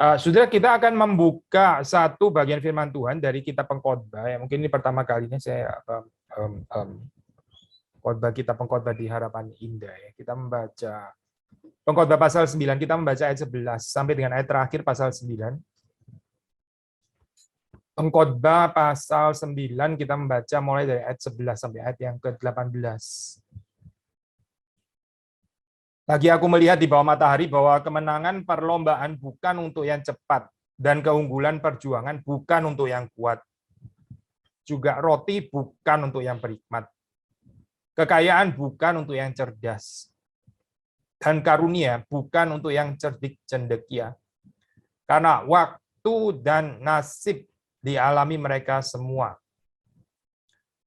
Saudara, kita akan membuka satu bagian firman Tuhan dari kitab Pengkhotbah. Ya, mungkin ini pertama kalinya saya khotbah kitab Pengkhotbah di Harapan Indah. Ya. Kita membaca Pengkhotbah pasal 9, kita membaca ayat 11 sampai dengan ayat terakhir pasal 9. Pengkhotbah pasal 9 kita membaca mulai dari ayat 11 sampai ayat yang ke-18. Lagi aku melihat di bawah matahari bahwa kemenangan perlombaan bukan untuk yang cepat dan keunggulan perjuangan bukan untuk yang kuat. Juga roti bukan untuk yang berhikmat. Kekayaan bukan untuk yang cerdas. Dan karunia bukan untuk yang cerdik cendekia. Karena waktu dan nasib dialami mereka semua.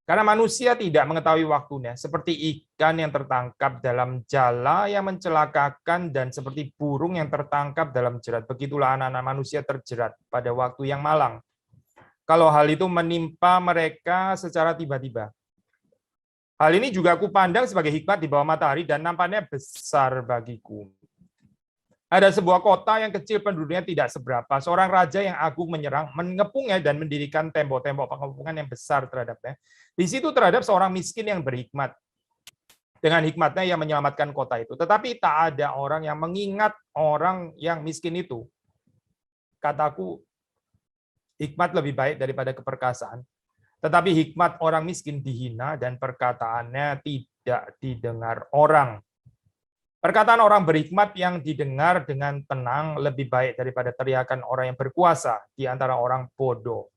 Karena manusia tidak mengetahui waktunya, seperti ikan yang tertangkap dalam jala yang mencelakakan dan seperti burung yang tertangkap dalam jerat. Begitulah anak-anak manusia terjerat pada waktu yang malang. Kalau hal itu menimpa mereka secara tiba-tiba. Hal ini juga aku pandang sebagai hikmat di bawah matahari dan nampaknya besar bagiku. Ada sebuah kota yang kecil penduduknya tidak seberapa. Seorang raja yang agung menyerang, mengepungnya dan mendirikan tembok-tembok pengepungan yang besar terhadapnya. Di situ terhadap seorang miskin yang berhikmat. Dengan hikmatnya ia menyelamatkan kota itu. Tetapi tak ada orang yang mengingat orang yang miskin itu. Kataku, hikmat lebih baik daripada keperkasaan. Tetapi hikmat orang miskin dihina dan perkataannya tidak didengar orang. Perkataan orang berhikmat yang didengar dengan tenang lebih baik daripada teriakan orang yang berkuasa di antara orang bodoh.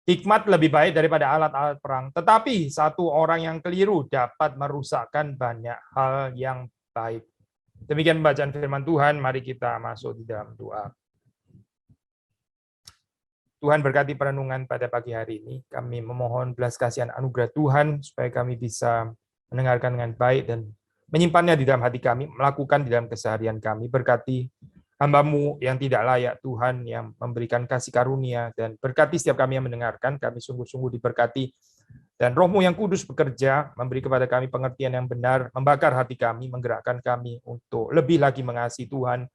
Hikmat lebih baik daripada alat-alat perang, tetapi satu orang yang keliru dapat merusakkan banyak hal yang baik. Demikian bacaan firman Tuhan, mari kita masuk di dalam doa. Tuhan berkati perenungan pada pagi hari ini. Kami memohon belas kasihan anugerah Tuhan supaya kami bisa mendengarkan dengan baik dan menyimpannya di dalam hati kami, melakukan di dalam keseharian kami. Berkati hamba-Mu yang tidak layak, Tuhan, yang memberikan kasih karunia, dan berkati setiap kami yang mendengarkan, kami sungguh-sungguh diberkati, dan Roh-Mu yang kudus bekerja, memberi kepada kami pengertian yang benar, membakar hati kami, menggerakkan kami untuk lebih lagi mengasihi Tuhan,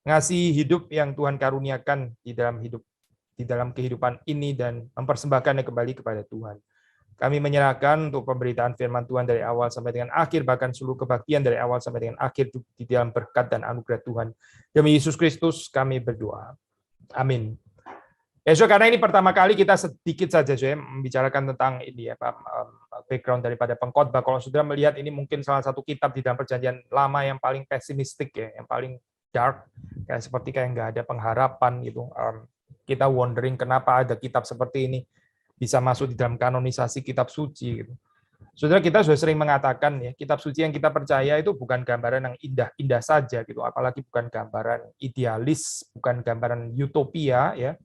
mengasihi hidup yang Tuhan karuniakan di dalam kehidupan ini, dan mempersembahkannya kembali kepada Tuhan. Kami menyerahkan untuk pemberitaan firman Tuhan dari awal sampai dengan akhir, bahkan seluruh kebaktian dari awal sampai dengan akhir di dalam berkat dan anugerah Tuhan. Demi Yesus Kristus kami berdoa. Amin. Ya, so, karena ini pertama kali kita sedikit saja membicarakan tentang ini ya, background daripada Pengkhotbah. Kalau saudara melihat ini mungkin salah satu kitab di dalam Perjanjian Lama yang paling pesimistik ya, yang paling dark, kayak seperti kayak nggak ada pengharapan gitu. Kita wondering kenapa ada kitab seperti ini bisa masuk di dalam kanonisasi kitab suci gitu. Saudara, kita sudah sering mengatakan ya, kitab suci yang kita percaya itu bukan gambaran yang indah-indah saja gitu, apalagi bukan gambaran idealis, bukan gambaran utopia ya,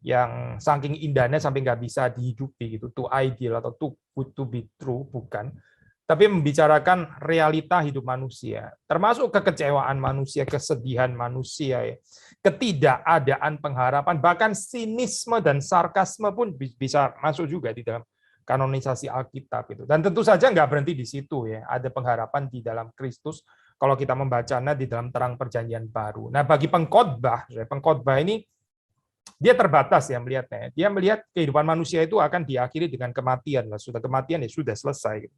yang saking indahnya sampai nggak bisa dihidupi gitu, too ideal atau too good to be true, bukan. Tapi membicarakan realita hidup manusia, termasuk kekecewaan manusia, kesedihan manusia, ya, ketidakadaan pengharapan, bahkan sinisme dan sarkasme pun bisa masuk juga di dalam kanonisasi Alkitab itu. Dan tentu saja nggak berhenti di situ ya, ada pengharapan di dalam Kristus kalau kita membacanya di dalam terang Perjanjian Baru. Nah, bagi pengkhotbah ini dia terbatas ya melihatnya. Dia melihat kehidupan manusia itu akan diakhiri dengan kematian. Sudah kematian ya sudah selesai.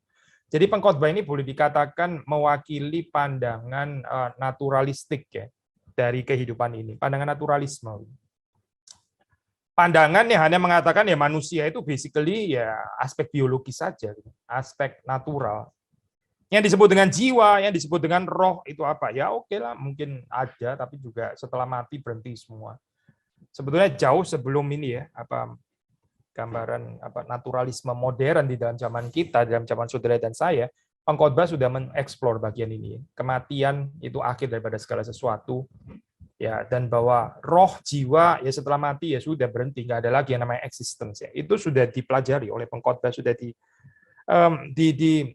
Jadi pengkhotbah ini boleh dikatakan mewakili pandangan naturalistik ya dari kehidupan ini, pandangan naturalisme. Pandangan yang hanya mengatakan ya manusia itu basically ya aspek biologis saja, aspek natural. Yang disebut dengan jiwa, yang disebut dengan roh itu apa? Ya oke lah, mungkin ada, tapi juga setelah mati berhenti semua. Sebetulnya jauh sebelum ini ya, gambaran naturalisme modern di dalam zaman kita, dalam zaman saudara dan saya, pengkhotbah sudah mengeksplor bagian ini. Kematian itu akhir daripada segala sesuatu, ya, dan bahwa roh jiwa ya setelah mati ya sudah berhenti, nggak ada lagi yang namanya existence ya. Itu sudah dipelajari oleh pengkhotbah, sudah di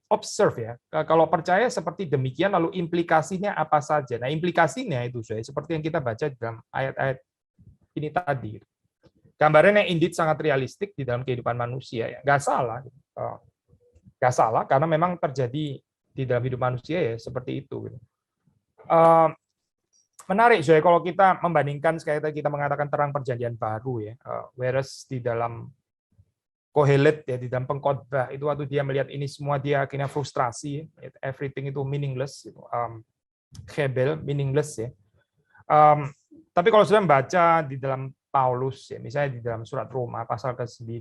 observe ya. Kalau percaya seperti demikian, lalu implikasinya apa saja? Nah, implikasinya itu seperti yang kita baca dalam ayat-ayat ini tadi. Gambarannya indeed sangat realistik di dalam kehidupan manusia ya, nggak salah karena memang terjadi di dalam hidup manusia ya seperti itu. Menarik, Zoe, kalau kita membandingkan sekali tadi kita mengatakan terang perjanjian baru ya, whereas di dalam Kohelet ya, di dalam pengkhotbah itu waktu dia melihat ini semua dia akhirnya frustrasi, everything itu meaningless, gitu. Hebel meaningless ya. Tapi kalau sudah membaca di dalam Paulus ya, misalnya di dalam surat Roma pasal ke-9,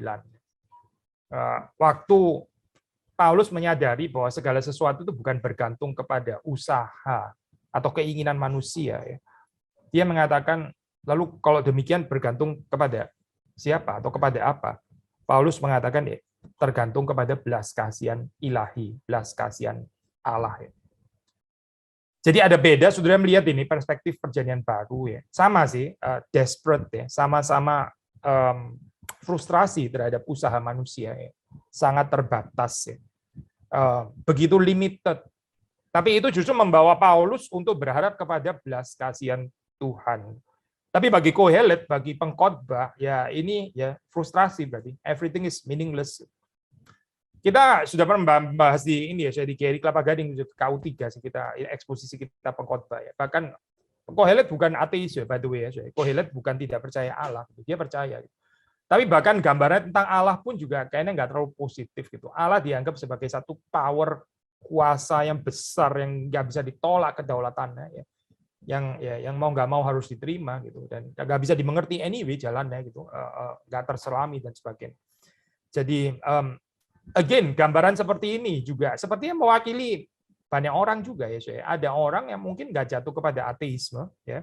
waktu Paulus menyadari bahwa segala sesuatu itu bukan bergantung kepada usaha atau keinginan manusia ya. Dia mengatakan, lalu kalau demikian bergantung kepada siapa atau kepada apa? Paulus mengatakan ya, tergantung kepada belas kasihan ilahi, belas kasihan Allah ya. Jadi ada beda, saudara melihat ini perspektif perjanjian baru ya. Sama sih, desperate ya, sama-sama frustrasi terhadap usaha manusia ya. Sangat terbatas ya. Begitu limited. Tapi itu justru membawa Paulus untuk berharap kepada belas kasihan Tuhan. Tapi bagi Kohelet, bagi pengkhotbah, ya ini ya frustrasi berarti. Everything is meaningless. Kita sudah pernah membahas di ini ya, saya di Geri Kelapa Gading KU3 kita eksposisi kita pengkhotbah ya. Bahkan Kohelet bukan ateis ya, by the way ya. Kohelet bukan tidak percaya Allah, dia percaya. Tapi bahkan gambaran tentang Allah pun juga kayaknya nggak terlalu positif gitu. Allah dianggap sebagai satu power kuasa yang besar yang nggak bisa ditolak kedaulatannya ya. Yang mau nggak mau harus diterima gitu dan nggak bisa dimengerti anyway jalannya gitu, nggak terselami dan sebagainya. Jadi again gambaran seperti ini juga sepertinya mewakili banyak orang juga ya. Ada orang yang mungkin nggak jatuh kepada ateisme ya,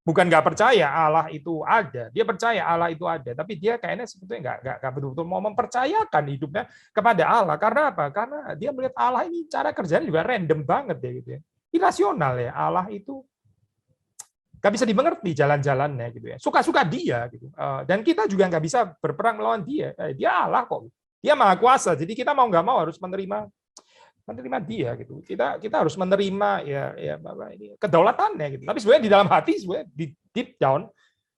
bukan nggak percaya Allah itu ada, dia percaya Allah itu ada, tapi dia kayaknya sebetulnya nggak betul-betul mau mempercayakan hidupnya kepada Allah. Karena apa? Karena dia melihat Allah ini cara kerjanya juga random banget ya gitu ya, irasional ya. Allah itu nggak bisa dimengerti jalan-jalannya gitu ya, suka-suka dia gitu. Dan kita juga nggak bisa berperang melawan dia. Dia Allah kok, dia maha kuasa. Jadi kita mau nggak mau harus menerima dia gitu. Kita harus menerima ya Bapak ini kedaulatannya gitu. Tapi sebenarnya di dalam hati sebenarnya di deep down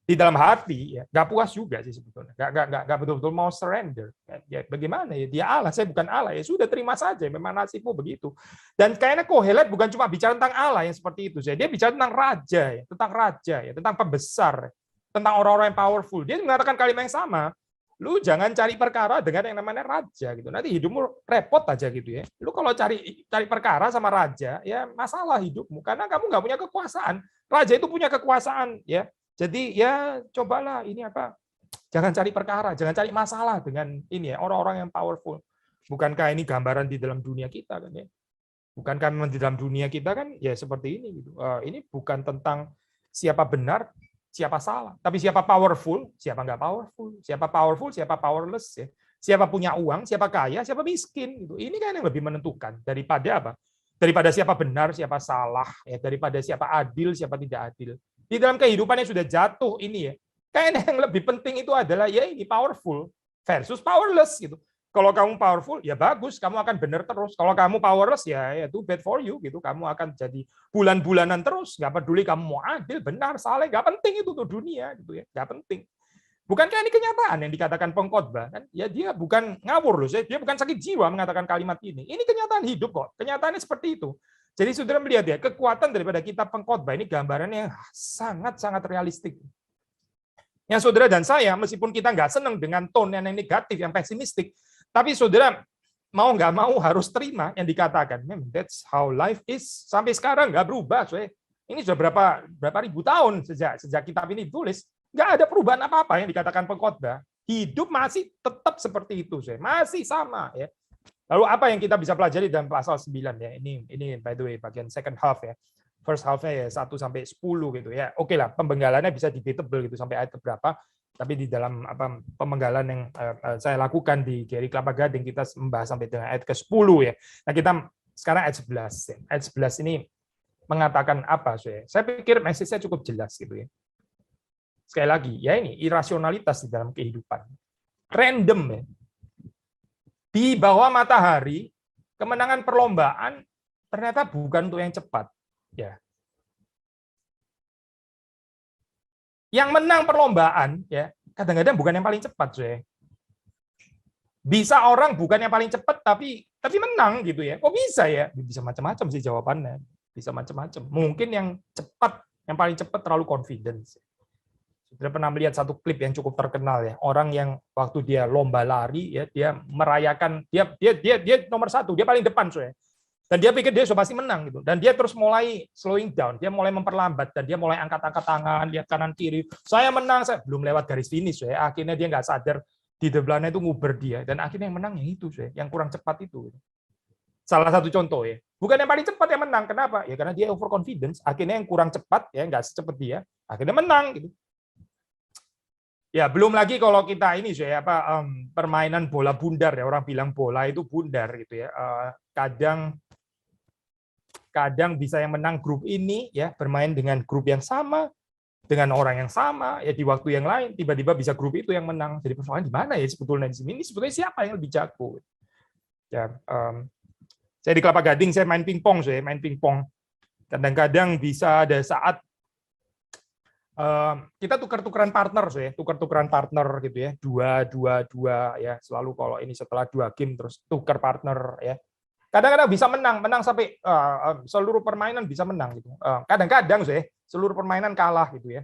di dalam hati ya nggak puas juga sih sebetulnya. Nggak betul-betul mau surrender. Ya bagaimana ya, dia Allah, saya bukan Allah, ya sudah terima saja, memang nasibmu begitu. Dan kayaknya Kohelet bukan cuma bicara tentang Allah yang seperti itu, dia bicara tentang raja ya, tentang pembesar, tentang orang-orang yang powerful. Dia mengatakan kalimat yang sama. Lu jangan cari perkara dengan yang namanya raja gitu. Nanti hidupmu repot aja gitu ya. Lu kalau cari perkara sama raja, ya masalah hidupmu karena kamu nggak punya kekuasaan. Raja itu punya kekuasaan ya. Jadi ya cobalah ini apa? Jangan cari perkara, jangan cari masalah dengan ini ya orang-orang yang powerful. Bukankah ini gambaran di dalam dunia kita kan ya? Bukankah memang di dalam dunia kita kan ya seperti ini gitu. Ini bukan tentang siapa benar, siapa salah, tapi siapa powerful, siapa nggak powerful, siapa powerless ya. Siapa punya uang, siapa kaya, siapa miskin gitu. Ini kan yang lebih menentukan daripada apa? Daripada siapa benar, siapa salah, ya daripada siapa adil, siapa tidak adil. Di dalam kehidupan yang sudah jatuh ini ya, kayaknya yang lebih penting itu adalah ya ini powerful versus powerless gitu. Kalau kamu powerful ya bagus, kamu akan benar terus. Kalau kamu powerless ya too bad for you gitu. Kamu akan jadi bulan-bulanan terus. Nggak peduli kamu mau adil, benar, salah, nggak penting itu tuh dunia gitu ya, nggak penting. Bukankah ini kenyataan yang dikatakan pengkhotbah kan? Ya dia bukan ngawur loh, dia bukan sakit jiwa mengatakan kalimat ini. Ini kenyataan hidup kok. Kenyataannya seperti itu. Jadi saudara melihat ya, kekuatan daripada kitab pengkhotbah ini gambarannya yang sangat-sangat realistik. Yang saudara dan saya, meskipun kita nggak senang dengan tone yang negatif, yang pesimistik, tapi saudara mau nggak mau harus terima yang dikatakan. That's how life is. Sampai sekarang nggak berubah. Ini sudah berapa ribu tahun sejak kitab ini ditulis. Nggak ada perubahan apa-apa yang dikatakan pengkhotbah. Hidup masih tetap seperti itu. Masih sama. Ya. Lalu apa yang kita bisa pelajari dalam pasal 9 ya? Ini by the way bagian second half ya. First half-nya ya 1 sampai 10 gitu ya. Oke lah, pembenggalannya bisa debatable gitu sampai ayat keberapa. Tapi di dalam pemenggalan yang saya lakukan di Geri Kelapa Gading kita membahas sampai dengan ayat ke-10 ya. Nah, kita sekarang ayat 11 ya. Ayat 11 ini mengatakan apa, Saya pikir message-nya cukup jelas gitu ya. Sekali lagi, ya ini irasionalitas di dalam kehidupan. Random ya. Di bawah matahari, kemenangan perlombaan ternyata bukan untuk yang cepat. Ya. Yang menang perlombaan, ya kadang-kadang bukan yang paling cepat, Bisa orang bukan yang paling cepat, tapi menang gitu ya. Kok bisa ya? Bisa macam-macam sih jawabannya. Bisa macam-macam. Mungkin yang cepat Yang paling cepat terlalu confidence. Sudah pernah melihat satu klip yang cukup terkenal ya, orang yang waktu dia lomba lari ya, dia merayakan dia nomor satu, dia paling depan soalnya. Dan dia pikir dia sudah pasti menang gitu. Dan dia terus mulai slowing down, dia mulai memperlambat dan dia mulai angkat-angkat tangan, lihat kanan kiri. Saya menang, saya belum lewat garis finish ya. Akhirnya dia nggak sadar di debelahnya itu nguber dia dan akhirnya yang menang yang itu ya, yang kurang cepat itu. Salah satu contoh ya. Bukan yang paling cepat yang menang. Kenapa? Ya karena dia overconfidence. Akhirnya yang kurang cepat ya nggak secepat dia, akhirnya menang gitu. Ya, belum lagi kalau kita ini ya permainan bola bundar ya, orang bilang bola itu bundar gitu ya. Kadang bisa yang menang grup ini ya, bermain dengan grup yang sama, dengan orang yang sama ya di waktu yang lain, tiba-tiba bisa grup itu yang menang. Jadi persoalan di mana ya sebetulnya di sini? Ini sebetulnya siapa yang lebih jago? Ya, saya di Kelapa Gading saya main pingpong, Kadang-kadang bisa ada saat kita tukar-tukaran partner, tukar-tukaran partner gitu ya, dua ya, selalu kalau ini setelah 2 game terus tukar partner ya. Kadang-kadang bisa menang sampai seluruh permainan bisa menang gitu. Kadang-kadang seluruh permainan kalah gitu ya.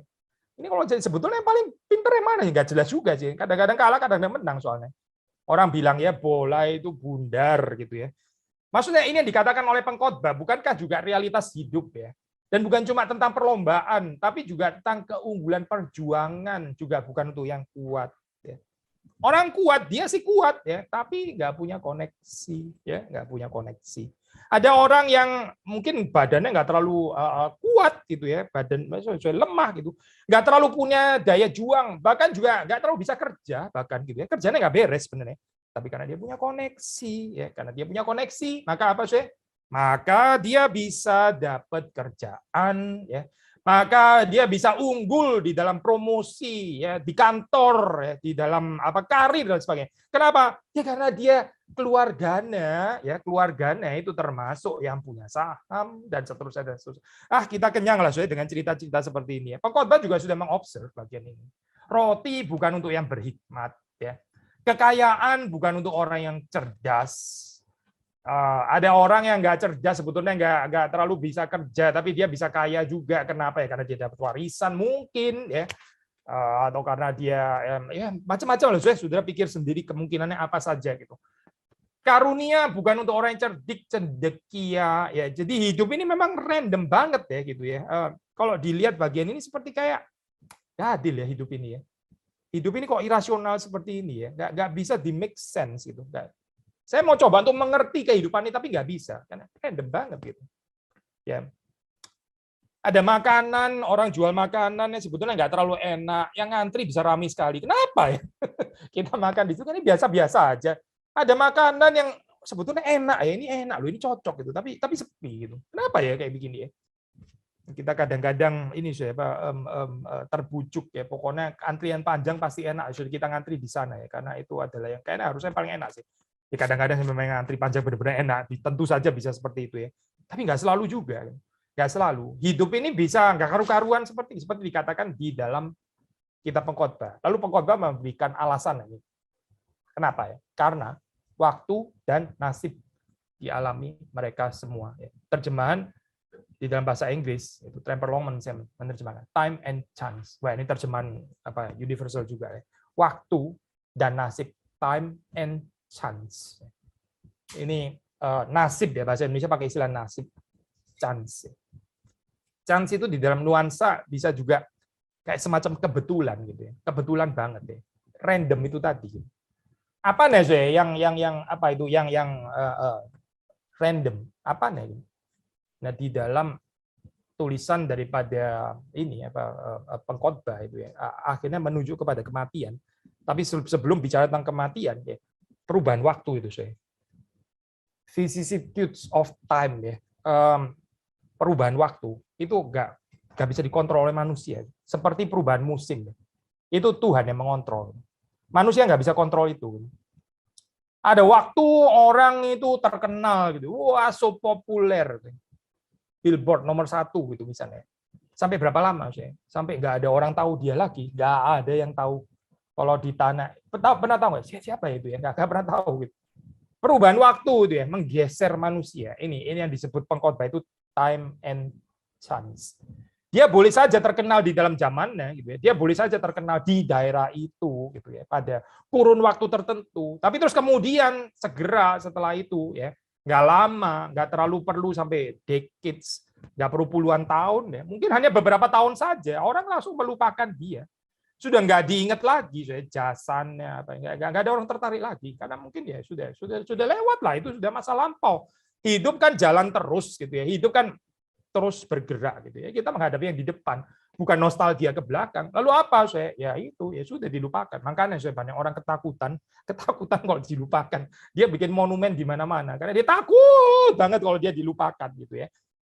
Ini kalau jadi sebetulnya yang paling pinter yang mana ya, nggak jelas juga sih. Kadang-kadang kalah, kadang-kadang menang soalnya. Orang bilang ya bola itu bundar gitu ya. Maksudnya ini yang dikatakan oleh pengkhotbah, bukankah juga realitas hidup ya? Dan bukan cuma tentang perlombaan, tapi juga tentang keunggulan perjuangan, juga bukan untuk yang kuat. Ya. Orang kuat, dia sih kuat ya, tapi nggak punya koneksi, ya nggak punya koneksi. Ada orang yang mungkin badannya nggak terlalu kuat gitu ya, badan lemah gitu, nggak terlalu punya daya juang, bahkan juga nggak terlalu bisa kerja, bahkan gitu ya, kerjanya nggak beres sebenarnya. Tapi karena dia punya koneksi, ya karena dia punya koneksi, maka apa sih? Maka dia bisa dapat kerjaan, ya. Maka dia bisa unggul di dalam promosi, ya, di kantor, ya, di dalam karir dan sebagainya. Kenapa? Ya karena dia keluarganya itu termasuk yang punya saham dan seterusnya dan seterusnya. Kita kenyang lah dengan cerita-cerita seperti ini. Ya. Pengkhotbah juga sudah mengobserv bagian ini. Roti bukan untuk yang berhikmat, ya. Kekayaan bukan untuk orang yang cerdas. Ada orang yang nggak cerdas, sebetulnya nggak terlalu bisa kerja, tapi dia bisa kaya juga. Kenapa ya? Karena dia dapat warisan mungkin, ya, atau karena dia ya macam-macam loh. Sudah pikir sendiri kemungkinannya apa saja gitu. Karunia bukan untuk orang yang cerdik, cendekia, ya. Jadi hidup ini memang random banget ya gitu ya. Kalau dilihat bagian ini seperti kayak nggak adil ya hidup ini ya. Hidup ini kok irasional seperti ini ya, nggak bisa di make sense gitu. Saya mau coba untuk mengerti kehidupan ini, tapi nggak bisa, karena random banget gitu. Ya, ada makanan, orang jual makanan yang sebetulnya nggak terlalu enak, yang ngantri bisa ramai sekali. Kenapa ya? Kita makan di situ kan ini biasa-biasa aja. Ada makanan yang sebetulnya enak ya, ini enak loh, ini cocok gitu, tapi sepi gitu. Kenapa ya kayak begini ya? Kita kadang-kadang ini terbujuk ya, pokoknya antrian panjang pasti enak, sudah kita ngantri di sana ya, karena itu adalah yang kayaknya harusnya paling enak sih. Ya, kadang-kadang memang ngantri panjang benar-benar enak, tentu saja bisa seperti itu ya, tapi nggak selalu juga, nggak selalu. Hidup ini bisa nggak karu-karuan seperti dikatakan di dalam kitab Pengkhotbah. Lalu Pengkhotbah memberikan alasan ini. Kenapa ya? Karena waktu dan nasib dialami mereka semua. Terjemahan di dalam bahasa Inggris itu Tremper Longman menerjemahkan time and chance. Wah, ini terjemahan universal juga ya. Waktu dan nasib, time and chance. Ini nasib ya, bahasa Indonesia pakai istilah nasib, chance. Chance itu di dalam nuansa bisa juga kayak semacam kebetulan gitu ya. Kebetulan banget ya. Random itu tadi. Apa nih yang apa itu yang random? Apa nih? Nah, di dalam tulisan daripada ini pengkhotbah itu ya, akhirnya menuju kepada kematian. Tapi sebelum bicara tentang kematian ya, perubahan waktu itu vicissitudes of time ya, perubahan waktu itu nggak bisa dikontrol oleh manusia. Seperti perubahan musim, itu Tuhan yang mengontrol. Manusia nggak bisa kontrol itu. Ada waktu orang itu terkenal gitu, wah so populer. Billboard nomor 1 gitu misalnya. Sampai berapa lama sih? Sampai nggak ada orang tahu dia lagi, nggak ada yang tahu. Kalau di tanah, pernah tahu nggak siapa itu ya? Nggak pernah tahu. Gitu. Perubahan waktu itu ya, menggeser manusia. Ini yang disebut pengkhotbah itu time and chance. Dia boleh saja terkenal di dalam zamannya, gitu ya. Dia boleh saja terkenal di daerah itu, gitu ya, pada kurun waktu tertentu. Tapi terus kemudian segera setelah itu, ya, nggak lama, nggak terlalu perlu sampai decades, nggak perlu puluhan tahun, ya. Mungkin hanya beberapa tahun saja, orang langsung melupakan dia. Sudah nggak diingat lagi, jasannya, apa nggak ada orang tertarik lagi, karena mungkin ya sudah lewat lah, itu sudah masa lampau. Hidup kan jalan terus, gitu ya. Hidup kan terus bergerak, gitu ya. Kita menghadapi yang di depan, bukan nostalgia ke belakang. Lalu apa, ya itu ya sudah dilupakan. Makanya banyak orang ketakutan kalau dilupakan. Dia bikin monumen di mana-mana karena dia takut banget kalau dia dilupakan, gitu ya.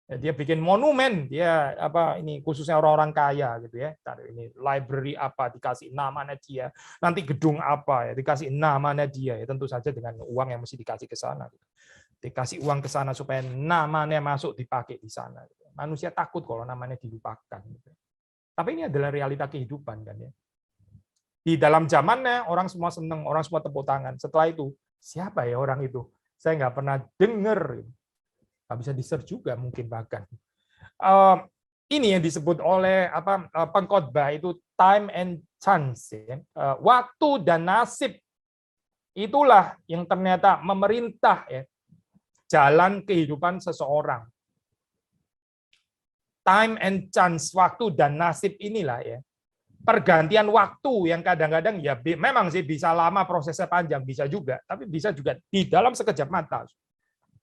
Dia bikin monumen, dia ini khususnya orang-orang kaya, gitu ya. Ini library apa dikasih namanya dia, nanti gedung apa ya dikasih namanya dia, ya tentu saja dengan uang yang mesti dikasih ke sana. Dikasih uang ke sana supaya namanya masuk dipakai di sana. Manusia takut kalau namanya dilupakan. Tapi ini adalah realita kehidupan kan ya. Di dalam zamannya orang semua senang, orang semua tepuk tangan. Setelah itu siapa ya orang itu? Saya nggak pernah dengar. Nggak bisa di-search juga mungkin bahkan. Ini yang disebut oleh pengkhotbah itu time and chance. Ya. Waktu dan nasib itulah yang ternyata memerintah ya jalan kehidupan seseorang. Time and chance, waktu dan nasib inilah ya. Pergantian waktu yang kadang-kadang ya memang sih bisa lama, prosesnya panjang, bisa juga. Tapi bisa juga di dalam sekejap mata.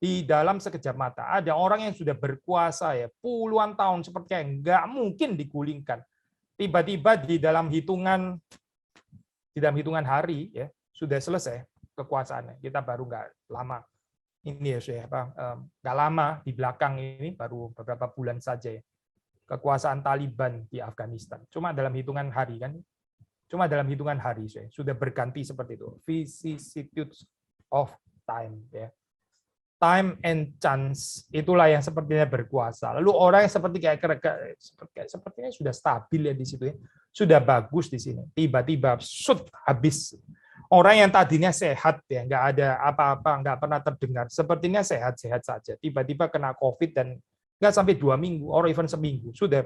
Di dalam sekejap mata. Ada orang yang sudah berkuasa ya puluhan tahun seperti yang nggak mungkin digulingkan. Tiba-tiba di dalam hitungan hari ya sudah selesai kekuasaannya. Kita baru nggak lama. Ini ya nggak lama di belakang ini baru beberapa bulan saja ya kekuasaan Taliban di Afghanistan. Cuma dalam hitungan hari kan, sudah berganti seperti itu. Vicissitudes of time ya. Time and chance itulah yang sepertinya berkuasa. Lalu orang yang sepertinya sudah stabil ya di situ ya, sudah bagus di sini. Tiba-tiba habis. Orang yang tadinya sehat ya, nggak ada apa-apa, nggak pernah terdengar, sepertinya sehat-sehat saja. Tiba-tiba kena COVID dan nggak sampai 2 minggu, or even seminggu sudah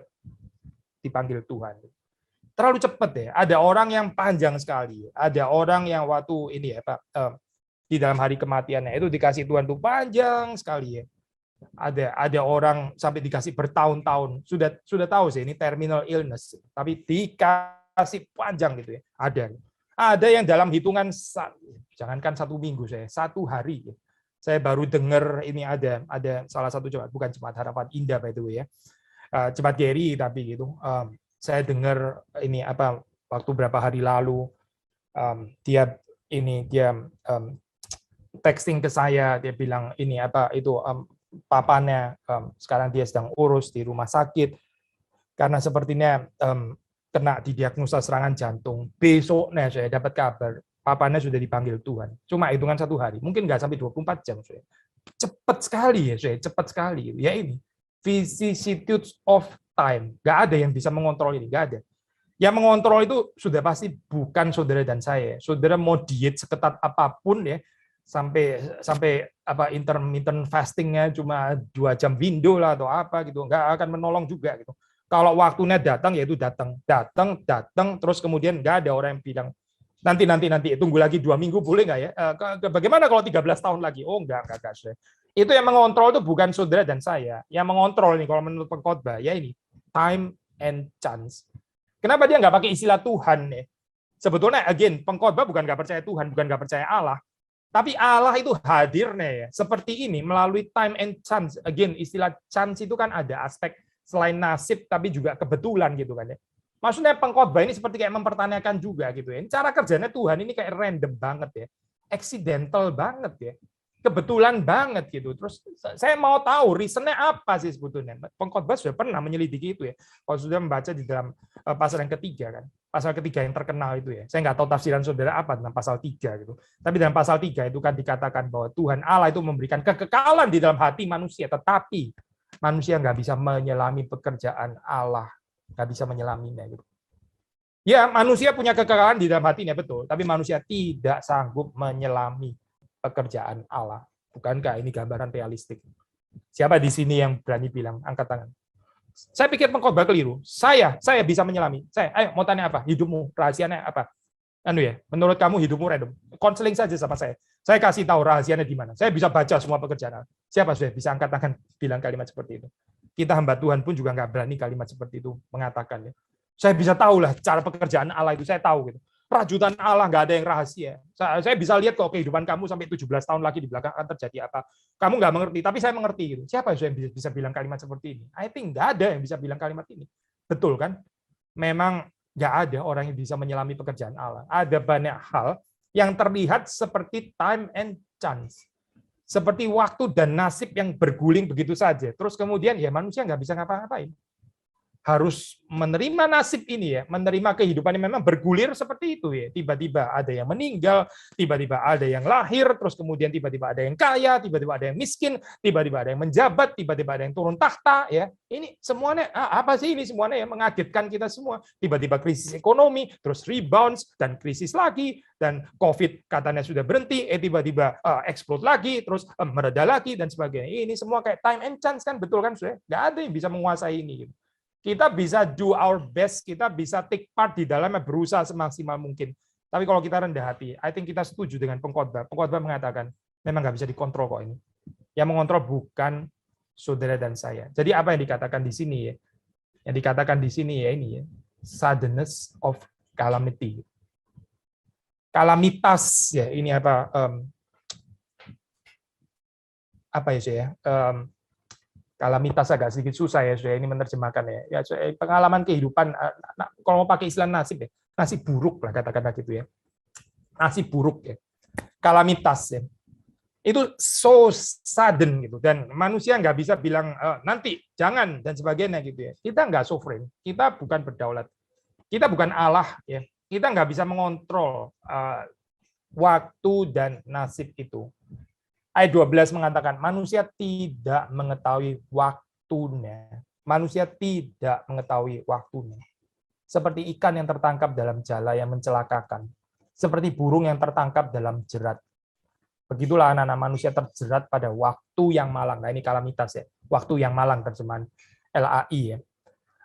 dipanggil Tuhan. Terlalu cepat ya. Ada orang yang panjang sekali. Ada orang yang waktu ini ya Pak, di dalam hari kematiannya itu dikasih Tuhan tuh panjang sekali ya. Ada orang sampai dikasih bertahun-tahun. Sudah tahu sih ini terminal illness, tapi dikasih panjang gitu ya. Ada yang dalam hitungan, jangankan 1 minggu, 1 hari. Saya baru dengar ini ada salah satu jemaat, bukan Jemaat Harapan Indah by the way ya, Jemaat Geri tapi gitu. Saya dengar ini waktu berapa hari lalu dia texting ke saya, dia bilang ini papanya sekarang dia sedang urus di rumah sakit karena sepertinya kena didiagnosa serangan jantung. Besoknya saya dapat kabar, papanya sudah dipanggil Tuhan. Cuma hitungan 1 hari, mungkin nggak sampai 24 jam. Cepat sekali ya, cepat sekali. Ya ini, vicissitudes of time. Nggak ada yang bisa mengontrol ini, nggak ada. Yang mengontrol itu sudah pasti bukan saudara dan saya. Saudara mau diet seketat apapun ya, sampai intermittent fastingnya cuma 2 jam window lah atau apa gitu, nggak akan menolong juga gitu. Kalau waktunya datang, yaitu datang, terus kemudian nggak ada orang yang bilang, nanti, tunggu lagi 2 minggu, boleh nggak ya? Bagaimana kalau 13 tahun lagi? Oh, enggak. Itu yang mengontrol itu bukan saudara dan saya. Yang mengontrol nih, kalau menurut pengkhotbah, ya ini, time and chance. Kenapa dia nggak pakai istilah Tuhan? Ya? Sebetulnya, again, pengkhotbah bukan nggak percaya Tuhan, bukan nggak percaya Allah. Tapi Allah itu hadirnya ya, seperti ini, melalui time and chance. Again, istilah chance itu kan ada aspek selain nasib tapi juga kebetulan gitu kan ya. Maksudnya pengkhotbah ini seperti kayak mempertanyakan juga gitu ya. Cara kerjanya Tuhan ini kayak random banget ya. Accidental banget ya. Kebetulan banget gitu. Terus saya mau tahu reasonnya apa sih sebetulnya. Pengkhotbah sudah pernah menyelidiki itu ya. Kalau sudah membaca di dalam pasal yang ketiga kan. Pasal ketiga yang terkenal itu ya. Saya nggak tahu tafsiran saudara apa tentang pasal 3 gitu. Tapi dalam pasal 3 itu kan dikatakan bahwa Tuhan Allah itu memberikan kekekalan di dalam hati manusia. Tetapi manusia nggak bisa menyelami pekerjaan Allah, nggak bisa menyelaminya gitu. Ya, manusia punya kekekalan di dalam hatinya betul, tapi manusia tidak sanggup menyelami pekerjaan Allah. Bukankah ini gambaran realistik? Siapa di sini yang berani bilang? Angkat tangan. Saya pikir pengkhotbah keliru. Saya bisa menyelami. Ayo mau tanya apa? Hidupmu, rahasianya apa? Anu ya, menurut kamu hidupmu random. Konseling saja sama saya. Saya kasih tahu rahasianya di mana. Saya bisa baca semua pekerjaan. Siapa sudah bisa angkat tangan bilang kalimat seperti itu? Kita hamba Tuhan pun juga nggak berani kalimat seperti itu mengatakan. Ya. Saya bisa tahu lah cara pekerjaan Allah itu, saya tahu gitu. Rajutan Allah nggak ada yang rahasia. Saya bisa lihat kok kehidupan kamu sampai 17 tahun lagi di belakang akan terjadi apa. Kamu nggak mengerti, tapi saya mengerti. Gitu. Siapa yang bisa bilang kalimat seperti ini? I think nggak ada yang bisa bilang kalimat ini. Betul kan? Memang nggak ada orang yang bisa menyelami pekerjaan Allah. Ada banyak hal yang terlihat seperti time and chance. Seperti waktu dan nasib yang berguling begitu saja. Terus kemudian ya manusia nggak bisa ngapa-ngapain. Harus menerima nasib ini ya, menerima kehidupan yang memang bergulir seperti itu ya. Tiba-tiba ada yang meninggal, tiba-tiba ada yang lahir, terus kemudian tiba-tiba ada yang kaya, tiba-tiba ada yang miskin, tiba-tiba ada yang menjabat, tiba-tiba ada yang turun tahta ya. Ini semuanya apa sih ini semuanya ya, mengagetkan kita semua. Tiba-tiba krisis ekonomi, terus rebounds dan krisis lagi, dan COVID katanya sudah berhenti, tiba-tiba explode lagi, terus mereda lagi dan sebagainya. Ini semua kayak time and chance kan, betul kan sudah? Nggak ada yang bisa menguasai ini. Gitu. Kita bisa do our best, kita bisa take part di dalamnya, berusaha semaksimal mungkin. Tapi kalau kita rendah hati, I think kita setuju dengan pengkhotbah. Pengkhotbah mengatakan, memang nggak bisa dikontrol kok ini. Yang mengontrol bukan saudara dan saya. Jadi apa yang dikatakan di sini ya? Yang dikatakan di sini ya ini ya, suddenness of calamity. Kalamitas ya, ini apa? Apa ya saya? Kalamitas agak sedikit susah ya, saya ini menerjemahkan ya. Ya pengalaman kehidupan, kalau mau pakai istilah nasib ya, nasib buruk lah katakanlah gitu ya. Nasib buruk ya. Kalamitas ya. Itu so sudden gitu, dan manusia nggak bisa bilang nanti, jangan dan sebagainya gitu ya. Kita nggak sovereign, kita bukan berdaulat, kita bukan Allah ya. Kita nggak bisa mengontrol waktu dan nasib itu. Ayat 12 mengatakan, manusia tidak mengetahui waktunya. Manusia tidak mengetahui waktunya. Seperti ikan yang tertangkap dalam jala yang mencelakakan. Seperti burung yang tertangkap dalam jerat. Begitulah anak-anak manusia terjerat pada waktu yang malang. Nah ini kalamitas ya. Waktu yang malang terjemahan LAI ya.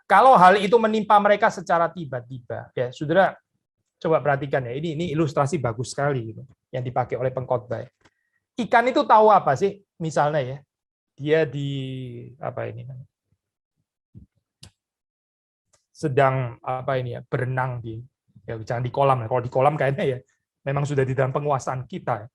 Kalau hal itu menimpa mereka secara tiba-tiba. Ya, saudara, coba perhatikan ya. Ini ilustrasi bagus sekali gitu, yang dipakai oleh pengkhotbah. Ikan itu tahu apa sih? Misalnya ya, dia di apa ini? Sedang apa ini ya, berenang di ya jangan di kolam. Kalau di kolam kayaknya ya memang sudah di dalam penguasaan kita.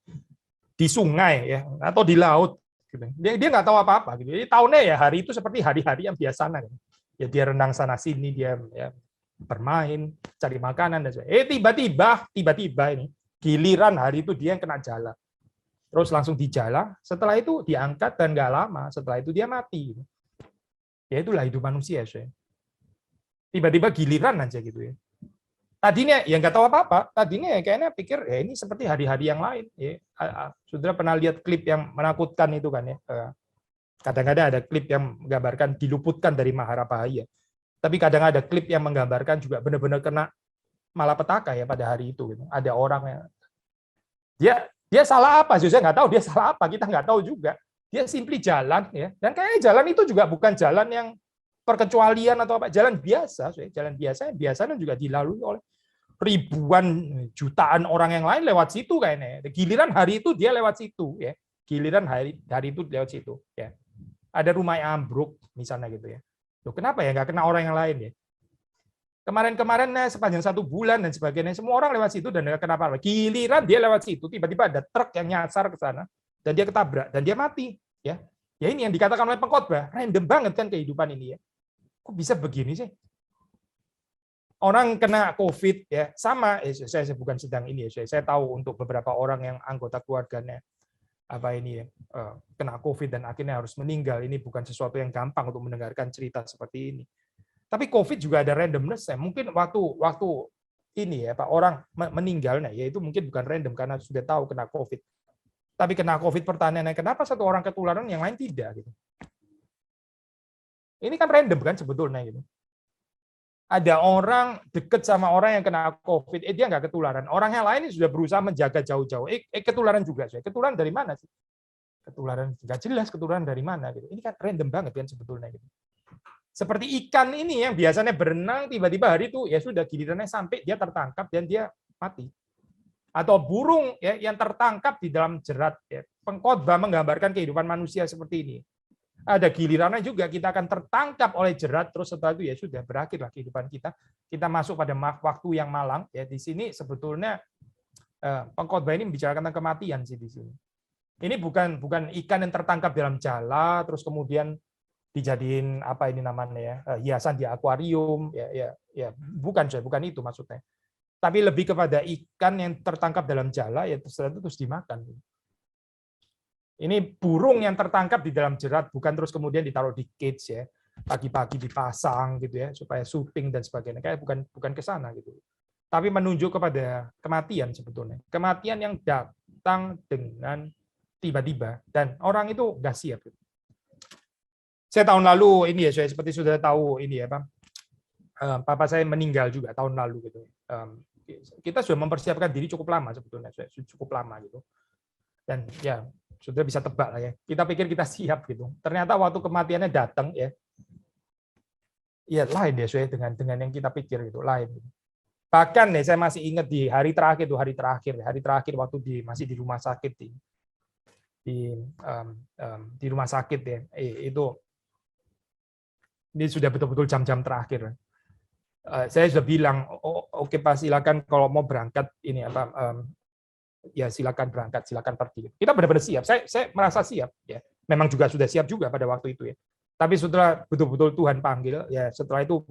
Di sungai ya atau di laut gitu. Dia nggak tahu apa-apa gitu. Jadi tahunya ya hari itu seperti hari-hari yang biasa gitu. Ya dia renang sana sini, dia ya bermain, cari makanan dan sebagainya. Tiba-tiba ini giliran hari itu dia yang kena jala. Terus langsung dijala, setelah itu diangkat dan nggak lama, setelah itu dia mati. Ya itulah hidup manusia. Tiba-tiba giliran aja gitu ya. Tadinya ya nggak tahu apa-apa, tadinya ya kayaknya pikir ya ini seperti hari-hari yang lain. Ya, saudara pernah lihat klip yang menakutkan itu kan ya. Kadang-kadang ada klip yang menggambarkan diluputkan dari mahara bahaya. Tapi kadang ada klip yang menggambarkan juga benar-benar kena malapetaka ya pada hari itu. Gitu. Ada orang yang dia salah apa? Saya nggak tahu dia salah apa. Kita nggak tahu juga. Dia simply jalan ya. Dan kayaknya jalan itu juga bukan jalan yang perkecualian atau apa. Jalan biasa. Jalan biasa. Biasanya juga dilalui oleh ribuan, jutaan orang yang lain lewat situ kayaknya. Giliran hari itu dia lewat situ ya. Giliran hari itu lewat situ ya. Ada rumah yang ambruk misalnya gitu ya. Loh, kenapa ya nggak kena orang yang lain ya? Kemarin-kemarin sepanjang 1 bulan dan sebagainya, semua orang lewat situ dan nggak kenapa. Giliran dia lewat situ, tiba-tiba ada truk yang nyasar ke sana dan dia ketabrak dan dia mati. Ya ini yang dikatakan oleh pengkhotbah, random banget kan kehidupan ini ya. Kok bisa begini sih? Orang kena COVID ya sama. Saya bukan sedang ini ya. Saya tahu untuk beberapa orang yang anggota keluarganya apa ini ya kena COVID dan akhirnya harus meninggal. Ini bukan sesuatu yang gampang untuk mendengarkan cerita seperti ini. Tapi COVID juga ada randomness ya. Mungkin waktu ini ya Pak orang meninggalnya ya itu mungkin bukan random karena sudah tahu kena COVID. Tapi kena COVID pertanyaannya kenapa satu orang ketularan yang lain tidak gitu. Ini kan random kan sebetulnya gitu. Ada orang deket sama orang yang kena COVID, dia nggak ketularan. Orang yang lain sudah berusaha menjaga jauh-jauh. Ketularan juga sih. Ketularan dari mana sih? Ketularan nggak jelas ketularan dari mana gitu. Ini kan random banget kan sebetulnya gitu. Seperti ikan ini yang biasanya berenang, tiba-tiba hari itu ya sudah gilirannya sampai dia tertangkap dan dia mati. Atau burung ya yang tertangkap di dalam jerat. Ya. Pengkhotbah menggambarkan kehidupan manusia seperti ini. Ada gilirannya juga kita akan tertangkap oleh jerat, terus setelah itu ya sudah berakhirlah kehidupan kita. Kita masuk pada waktu yang malang. Ya di sini sebetulnya pengkhotbah ini membicarakan tentang kematian sih di sini. Ini bukan ikan yang tertangkap dalam jala, terus kemudian dijadiin apa ini namanya ya hiasan di akuarium ya bukan itu maksudnya, tapi lebih kepada ikan yang tertangkap dalam jala ya terus dimakan. Ini burung yang tertangkap di dalam jerat, bukan terus kemudian ditaruh di cage ya pagi-pagi dipasang gitu ya supaya syuting dan sebagainya, kayak bukan ke sana gitu, tapi menunjuk kepada kematian sebetulnya, kematian yang datang dengan tiba-tiba dan orang itu nggak siap gitu. Saya tahun lalu ini ya, saya seperti sudah tahu ini ya, Pak. Papa saya meninggal juga tahun lalu gitu. Kita sudah mempersiapkan diri cukup lama sebetulnya, cukup lama gitu. Dan ya sudah bisa tebak lah ya. Kita pikir kita siap gitu. Ternyata waktu kematiannya datang ya, lain ya saya dengan yang kita pikir gitu, lain. Bahkan nih saya masih ingat di hari terakhir waktu masih di rumah sakit di rumah sakit ya, itu. Ini sudah betul-betul jam-jam terakhir. Saya sudah bilang, oke Pak, silakan kalau mau berangkat ini apa, ya silakan berangkat, silakan pergi. Kita benar-benar siap. Saya merasa siap. Ya, memang juga sudah siap juga pada waktu itu ya. Tapi setelah betul-betul Tuhan panggil, ya setelah itu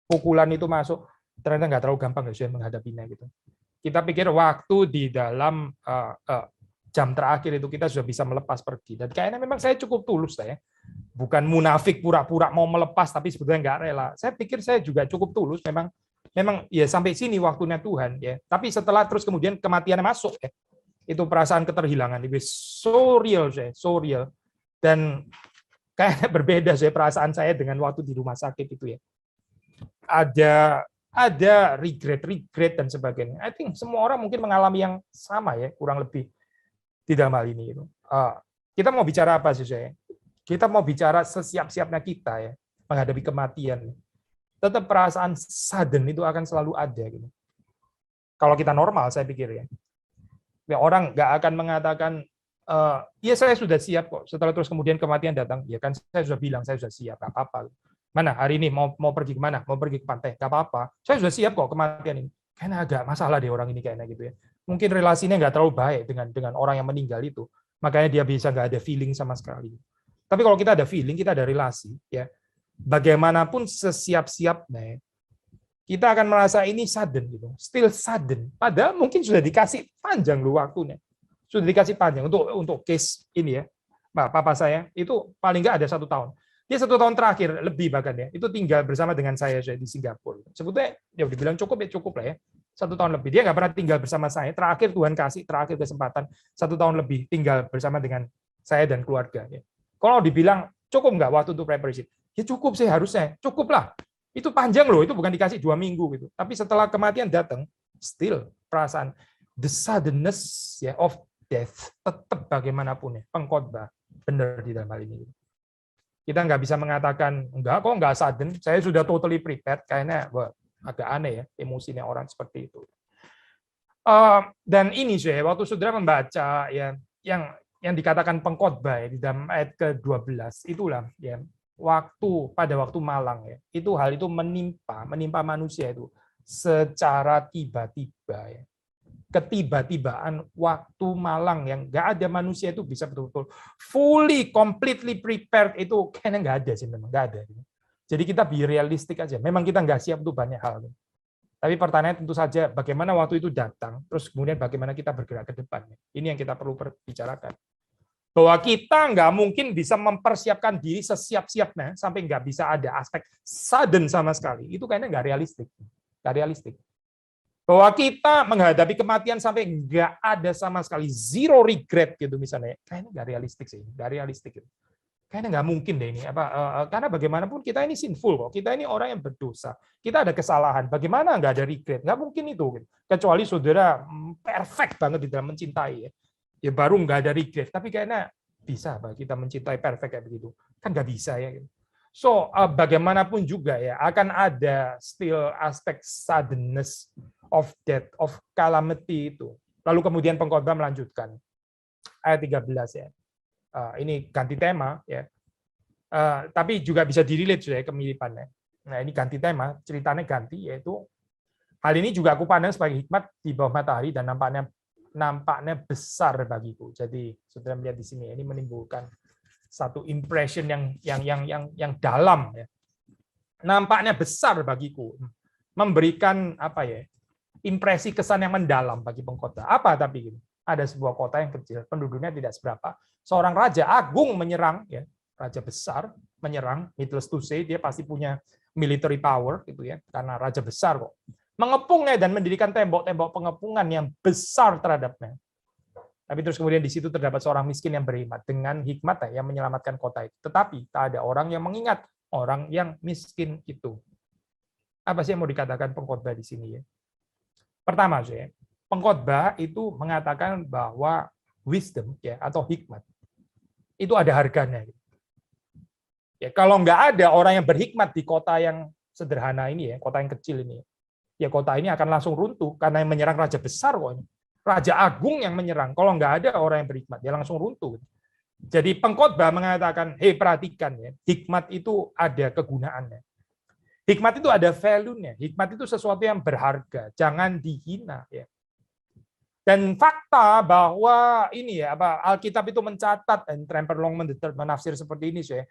pukulan itu masuk, ternyata nggak terlalu gampang ya saya menghadapinya gitu. Kita pikir waktu di dalam jam terakhir itu kita sudah bisa melepas pergi. Dan kayaknya memang saya cukup tulus saya. Bukan munafik pura-pura mau melepas tapi sebetulnya nggak rela. Saya pikir saya juga cukup tulus, memang ya sampai sini waktunya Tuhan ya. Tapi setelah terus kemudian kematiannya masuk ya, itu perasaan keterhilangan itu so real dan kayaknya berbeda saya perasaan saya dengan waktu di rumah sakit itu ya. Ada regret dan sebagainya. I think semua orang mungkin mengalami yang sama ya, kurang lebih di dalam hal ini. Kita mau bicara apa sih saya? Kita mau bicara sesiap-siapnya kita ya menghadapi kematian. Tetap perasaan sudden itu akan selalu ada gitu. Kalau kita normal saya pikir ya. Orang nggak akan mengatakan ya saya sudah siap kok. Setelah terus kemudian kematian datang, ya kan saya sudah bilang saya sudah siap, nggak apa-apa. Mana hari ini mau pergi kemana? Mau pergi ke pantai, nggak apa-apa. Saya sudah siap kok kematian ini. Kayaknya agak masalah deh orang ini kayaknya gitu ya. Mungkin relasinya nggak terlalu baik dengan orang yang meninggal itu. Makanya dia bisa nggak ada feeling sama sekali. Tapi kalau kita ada feeling, kita ada relasi, ya bagaimanapun sesiap-siapnya, kita akan merasa ini sudden, gitu, still sudden. Padahal mungkin sudah dikasih panjang loh waktunya, sudah dikasih panjang untuk case ini ya. Papa saya itu paling nggak ada 1 tahun. Dia 1 tahun terakhir lebih bahkan ya, itu tinggal bersama dengan saya di Singapura. Sebetulnya ya dibilang cukup lah ya. 1 tahun lebih dia nggak pernah tinggal bersama saya. Terakhir Tuhan kasih terakhir kesempatan 1 tahun lebih tinggal bersama dengan saya dan keluarga. Ya. Kalau dibilang cukup nggak waktu untuk preparation? Ya cukup sih harusnya, cukup lah. Itu panjang loh, itu bukan dikasih 2 minggu gitu. Tapi setelah kematian datang, still perasaan the suddenness ya of death tetap bagaimanapun ya pengkhotbah benar di dalam hal ini. Kita nggak bisa mengatakan enggak kok nggak sudden, saya sudah totally prepared. Kayaknya agak aneh ya emosinya orang seperti itu. Dan ini sih waktu saudara membaca ya yang dikatakan pengkhotbah ya, di dalam ayat ke-12 itulah ya pada waktu malang ya hal itu menimpa manusia itu secara tiba-tiba ya, ketiba-tibaan waktu malang yang nggak ada manusia itu bisa betul-betul fully completely prepared, itu kayaknya nggak ada sih, memang nggak ada. Jadi kita be realistik aja, memang kita nggak siap untuk banyak hal. Tapi pertanyaan tentu saja bagaimana waktu itu datang, terus kemudian bagaimana kita bergerak ke depannya. Ini yang kita perlu bicarakan. Bahwa kita nggak mungkin bisa mempersiapkan diri sesiap-siapnya sampai nggak bisa ada aspek sudden sama sekali. Itu kayaknya nggak realistik. Nggak realistik. Bahwa kita menghadapi kematian sampai nggak ada sama sekali, zero regret gitu misalnya, kayaknya nggak realistik sih. Nggak realistik. Kayaknya nggak mungkin deh ini. Karena bagaimanapun kita ini sinful kok. Kita ini orang yang berdosa. Kita ada kesalahan. Bagaimana nggak ada regret? Nggak mungkin itu. Kecuali saudara perfect banget di dalam mencintai ya. Ya baru nggak ada regret, tapi kayaknya bisa Pak kita mencintai perfect kayak begitu, kan nggak bisa ya. So, bagaimanapun juga ya, akan ada still aspek suddenness of death, of calamity itu. Lalu kemudian pengkhotbah melanjutkan ayat 13 ya. Ini ganti tema ya. Tapi juga bisa direlate ya kemiripannya. Nah, ini ganti tema, ceritanya ganti, yaitu hal ini juga aku pandang sebagai hikmat di bawah matahari dan nampaknya besar bagiku. Jadi, saudara melihat di sini ini menimbulkan satu impression yang dalam ya. Nampaknya besar bagiku, memberikan apa ya? Impresi kesan yang mendalam bagi pengkhotbah. Apa tapi gitu? Ada sebuah kota yang kecil, penduduknya tidak seberapa. Seorang raja agung menyerang ya, raja besar menyerang, needless to say dia pasti punya military power gitu ya, karena raja besar kok. Mengepungnya dan mendirikan tembok-tembok pengepungan yang besar terhadapnya. Tapi terus kemudian di situ terdapat seorang miskin yang berhikmat dengan hikmat yang menyelamatkan kota itu. Tetapi tak ada orang yang mengingat orang yang miskin itu. Apa sih yang mau dikatakan pengkhotbah di sini ya? Pertama, pengkhotbah itu mengatakan bahwa wisdom ya atau hikmat itu ada harganya. Ya, kalau nggak ada orang yang berhikmat di kota yang sederhana ini ya, kota yang kecil ini, ya kota ini akan langsung runtuh karena yang menyerang raja besar kok ini. Raja agung yang menyerang. Kalau nggak ada orang yang berhikmat, dia langsung runtuh. Jadi pengkhotbah mengatakan, hei perhatikan ya, hikmat itu ada kegunaannya. Hikmat itu ada value-nya. Hikmat itu sesuatu yang berharga, jangan dihina ya. Dan fakta bahwa ini ya, Alkitab itu mencatat, dan Tremper Long menafsir seperti ini ya,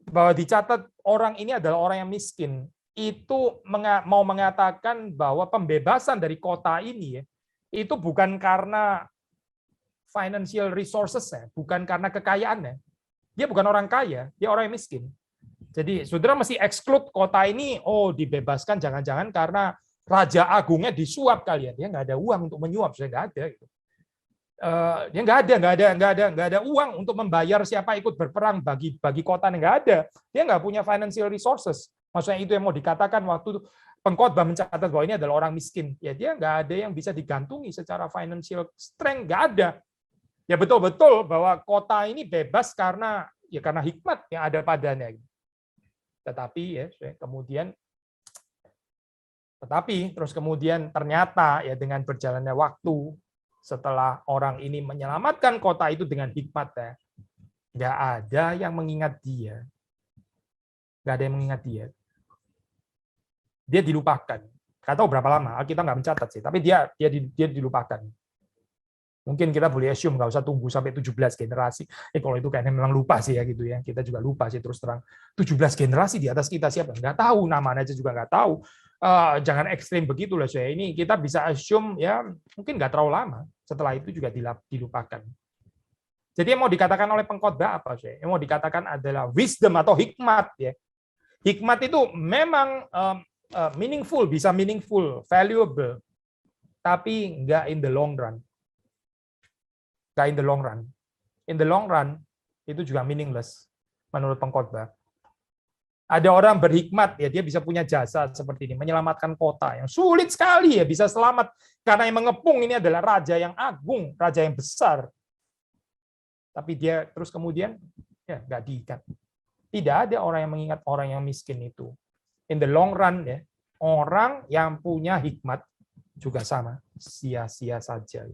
bahwa dicatat orang ini adalah orang yang miskin. Itu mau mengatakan bahwa pembebasan dari kota ini ya, itu bukan karena financial resources-nya, bukan karena kekayaannya. Dia bukan orang kaya, dia orang yang miskin. Jadi saudara mesti exclude kota ini, dibebaskan jangan-jangan karena raja agungnya disuap kalian. Dia nggak ada uang untuk menyuap, saya nggak ada. Gitu. Dia nggak ada uang untuk membayar siapa ikut berperang bagi kota, nggak ada. Dia nggak punya financial resources. Maksudnya itu yang mau dikatakan waktu pengkhotbah mencatat bahwa ini adalah orang miskin. Ya dia nggak ada yang bisa digantungi secara financial strength, nggak ada. Ya betul-betul bahwa kota ini bebas karena hikmat yang ada padanya. Tetapi ya terus kemudian ternyata ya dengan berjalannya waktu setelah orang ini menyelamatkan kota itu dengan hikmat ya, nggak ada yang mengingat dia. Nggak ada yang mengingat dia. Dia dilupakan. Nggak tahu berapa lama, kita nggak mencatat sih, tapi dia dilupakan. Mungkin kita boleh assume nggak usah tunggu sampai 17 generasi. Kalau itu kayaknya memang lupa sih ya gitu ya. Kita juga lupa sih terus terang. 17 generasi di atas kita siapa? Nggak tahu, namanya aja juga nggak tahu. Jangan ekstrim begitu lah saya. Ini kita bisa assume ya mungkin nggak terlalu lama. Setelah itu juga dilupakan. Jadi yang mau dikatakan oleh pengkhotbah apa sih? Yang mau dikatakan adalah wisdom atau hikmat ya. Hikmat itu memang meaningful, bisa meaningful, valuable, tapi nggak in the long run. Nggak in the long run. In the long run itu juga meaningless menurut pengkhotbah. Ada orang berhikmat ya, dia bisa punya jasa seperti ini, menyelamatkan kota yang sulit sekali ya bisa selamat karena yang mengepung ini adalah raja yang agung, raja yang besar. Tapi dia terus kemudian ya nggak diikat. Tidak ada orang yang mengingat orang yang miskin itu. In the long run ya, orang yang punya hikmat juga sama, sia-sia saja.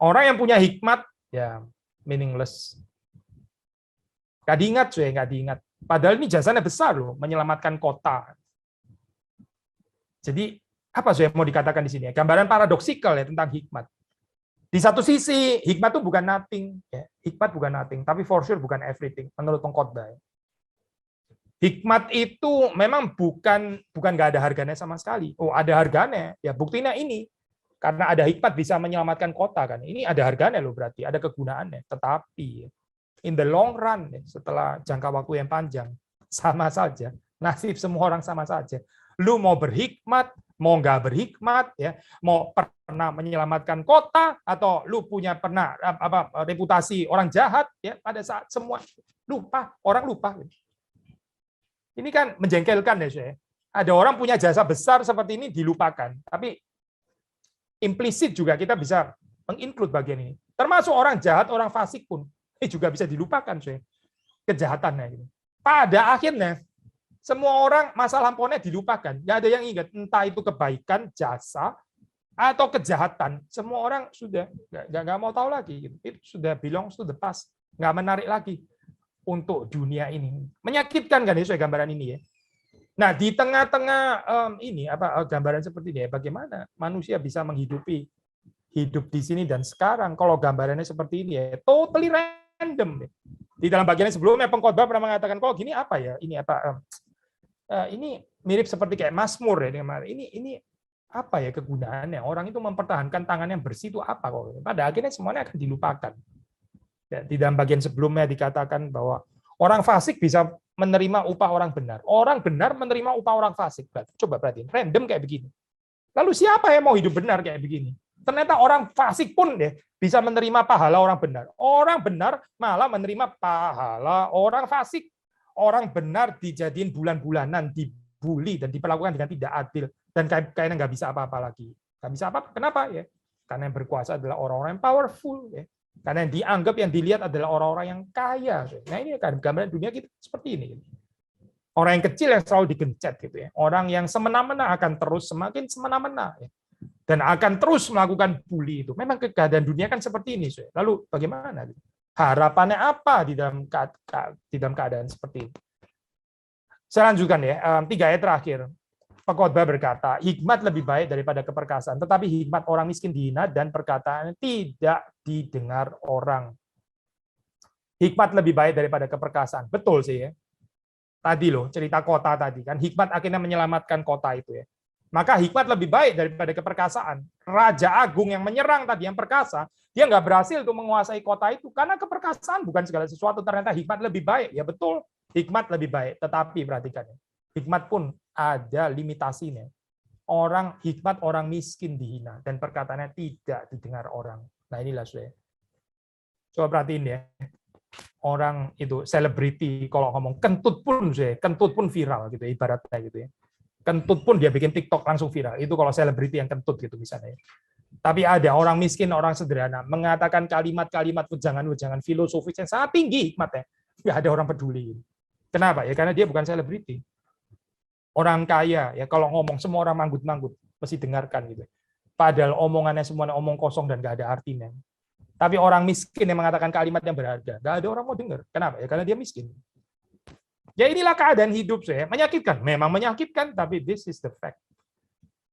Orang yang punya hikmat ya meaningless. Nggak diingat, nggak diingat. Padahal ini jasanya besar loh, menyelamatkan kota. Jadi apa yang mau dikatakan di sini? Gambaran paradoksikal ya tentang hikmat. Di satu sisi hikmat itu bukan nothing, ya. Hikmat bukan nothing, tapi for sure bukan everything menurut pengkhotbah. Hikmat itu memang bukan nggak ada harganya sama sekali. Oh ada harganya, ya buktinya ini. Karena ada hikmat bisa menyelamatkan kota kan. Ini ada harganya loh berarti, ada kegunaannya. Tetapi in the long run, setelah jangka waktu yang panjang, sama saja. Nasib semua orang sama saja. Lu mau berhikmat, mau nggak berhikmat, ya, mau pernah menyelamatkan kota, atau lu punya pernah reputasi orang jahat, ya, pada saat semua lupa, orang lupa. Ini kan menjengkelkan ya, saya. Ada orang punya jasa besar seperti ini dilupakan, tapi implisit juga kita bisa menginclude bagian ini. Termasuk orang jahat, orang fasik pun juga bisa dilupakan, kejahatannya. Pada akhirnya, semua orang masa lampaunya dilupakan. Nggak ada yang ingat, entah itu kebaikan, jasa, atau kejahatan. Semua orang sudah nggak mau tahu lagi. Itu sudah belongs to the past. Nggak menarik lagi untuk dunia ini. Menyakitkan kan ya gambaran ini ya. Nah, di tengah-tengah ini gambaran seperti ini ya, bagaimana manusia bisa menghidupi hidup di sini dan sekarang kalau gambarannya seperti ini ya, totally random. Di dalam bagian sebelumnya pengkhotbah pernah mengatakan, kok gini apa ya? Ini apa? Ini mirip seperti kayak Mazmur ya. Ini apa ya kegunaannya? Orang itu mempertahankan tangan yang bersih itu apa kok? Pada akhirnya semuanya akan dilupakan. Ya, di dalam bagian sebelumnya dikatakan bahwa orang fasik bisa menerima upah orang benar. Orang benar menerima upah orang fasik. Coba perhatiin, random kayak begini. Lalu siapa yang mau hidup benar kayak begini? Ternyata orang fasik pun deh bisa menerima pahala orang benar. Orang benar malah menerima pahala orang fasik. Orang benar dijadiin bulan-bulanan, dibully dan diperlakukan dengan tidak adil dan kayaknya nggak bisa apa-apa lagi. Nggak bisa apa-apa. Kenapa ya? Karena yang berkuasa adalah orang-orang yang powerful ya. Karena yang dianggap, yang dilihat adalah orang-orang yang kaya. Nah ini kan gambaran dunia kita seperti ini. Orang yang kecil yang selalu digencet gitu ya. Orang yang semena-mena akan terus semakin semena-mena ya. Dan akan terus melakukan bully itu. Memang keadaan dunia kan seperti ini. Lalu bagaimana? Harapannya apa di dalam keadaan seperti ini? Saya lanjutkan ya. 3 ayat terakhir. Pengkhotbah berkata, hikmat lebih baik daripada keperkasaan, tetapi hikmat orang miskin dihina dan perkataannya tidak didengar orang. Hikmat lebih baik daripada keperkasaan. Betul sih ya. Tadi loh, cerita kota tadi kan, hikmat akhirnya menyelamatkan kota itu ya. Maka hikmat lebih baik daripada keperkasaan. Raja agung yang menyerang tadi, yang perkasa, dia nggak berhasil untuk menguasai kota itu, karena keperkasaan bukan segala sesuatu. Ternyata hikmat lebih baik. Ya betul, hikmat lebih baik. Tetapi perhatikan ya, hikmat pun ada limitasinya. Hikmat orang miskin dihina dan perkataannya tidak didengar orang. Nah inilah saya. Coba perhatiin ya. Orang itu selebriti kalau ngomong kentut pun viral gitu ibaratnya gitu ya. Kentut pun dia bikin TikTok langsung viral. Itu kalau selebriti yang kentut gitu misalnya. Tapi ada orang miskin, orang sederhana mengatakan kalimat-kalimat wejangan-wejangan filosofis yang sangat tinggi hikmatnya. Nggak ada orang peduli. Kenapa? Ya karena dia bukan selebriti. Orang kaya ya kalau ngomong semua orang manggut-manggut mesti dengarkan gitu. Padahal omongannya semuanya omong kosong dan nggak ada artinya. Tapi orang miskin yang mengatakan kalimat yang berharga, nggak ada orang mau dengar. Kenapa? Ya karena dia miskin. Ya inilah keadaan hidup saya. Menyakitkan, memang menyakitkan, tapi this is the fact.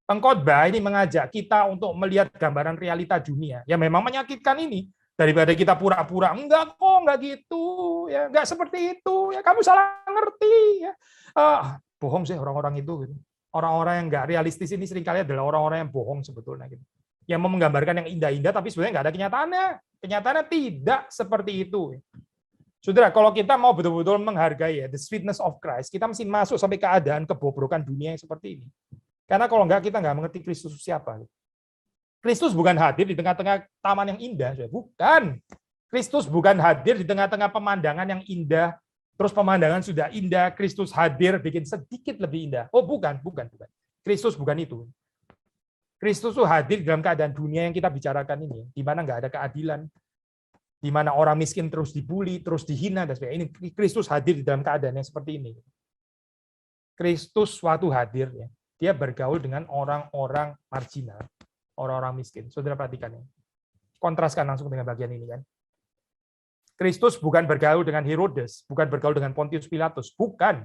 Pengkhotbah ini mengajak kita untuk melihat gambaran realita dunia. Ya memang menyakitkan ini. Daripada kita pura-pura, enggak kok, enggak gitu, ya enggak seperti itu, ya kamu salah ngerti, ya. Bohong sih orang-orang itu. Gitu. Orang-orang yang nggak realistis ini seringkali adalah orang-orang yang bohong sebetulnya. Gitu. Yang mau menggambarkan yang indah-indah, tapi sebenarnya nggak ada kenyataannya. Kenyataannya tidak seperti itu. Saudara, kalau kita mau betul-betul menghargai the sweetness of Christ, kita mesti masuk sampai keadaan kebobrokan dunia yang seperti ini. Karena kalau enggak, kita nggak mengerti Kristus siapa. Kristus bukan hadir di tengah-tengah taman yang indah. Bukan. Kristus bukan hadir di tengah-tengah pemandangan yang indah, terus pemandangan sudah indah, Kristus hadir bikin sedikit lebih indah. Oh, bukan. Kristus bukan itu. Kristus itu hadir dalam keadaan dunia yang kita bicarakan ini, di mana nggak ada keadilan, di mana orang miskin terus dibully, terus dihina, dan sebagainya. Ini Kristus hadir di dalam keadaan yang seperti ini. Kristus suatu hadir, ya. Dia bergaul dengan orang-orang marginal, orang-orang miskin. Saudara perhatikan ya. Kontraskan langsung dengan bagian ini kan. Kristus bukan bergaul dengan Herodes, bukan bergaul dengan Pontius Pilatus, bukan.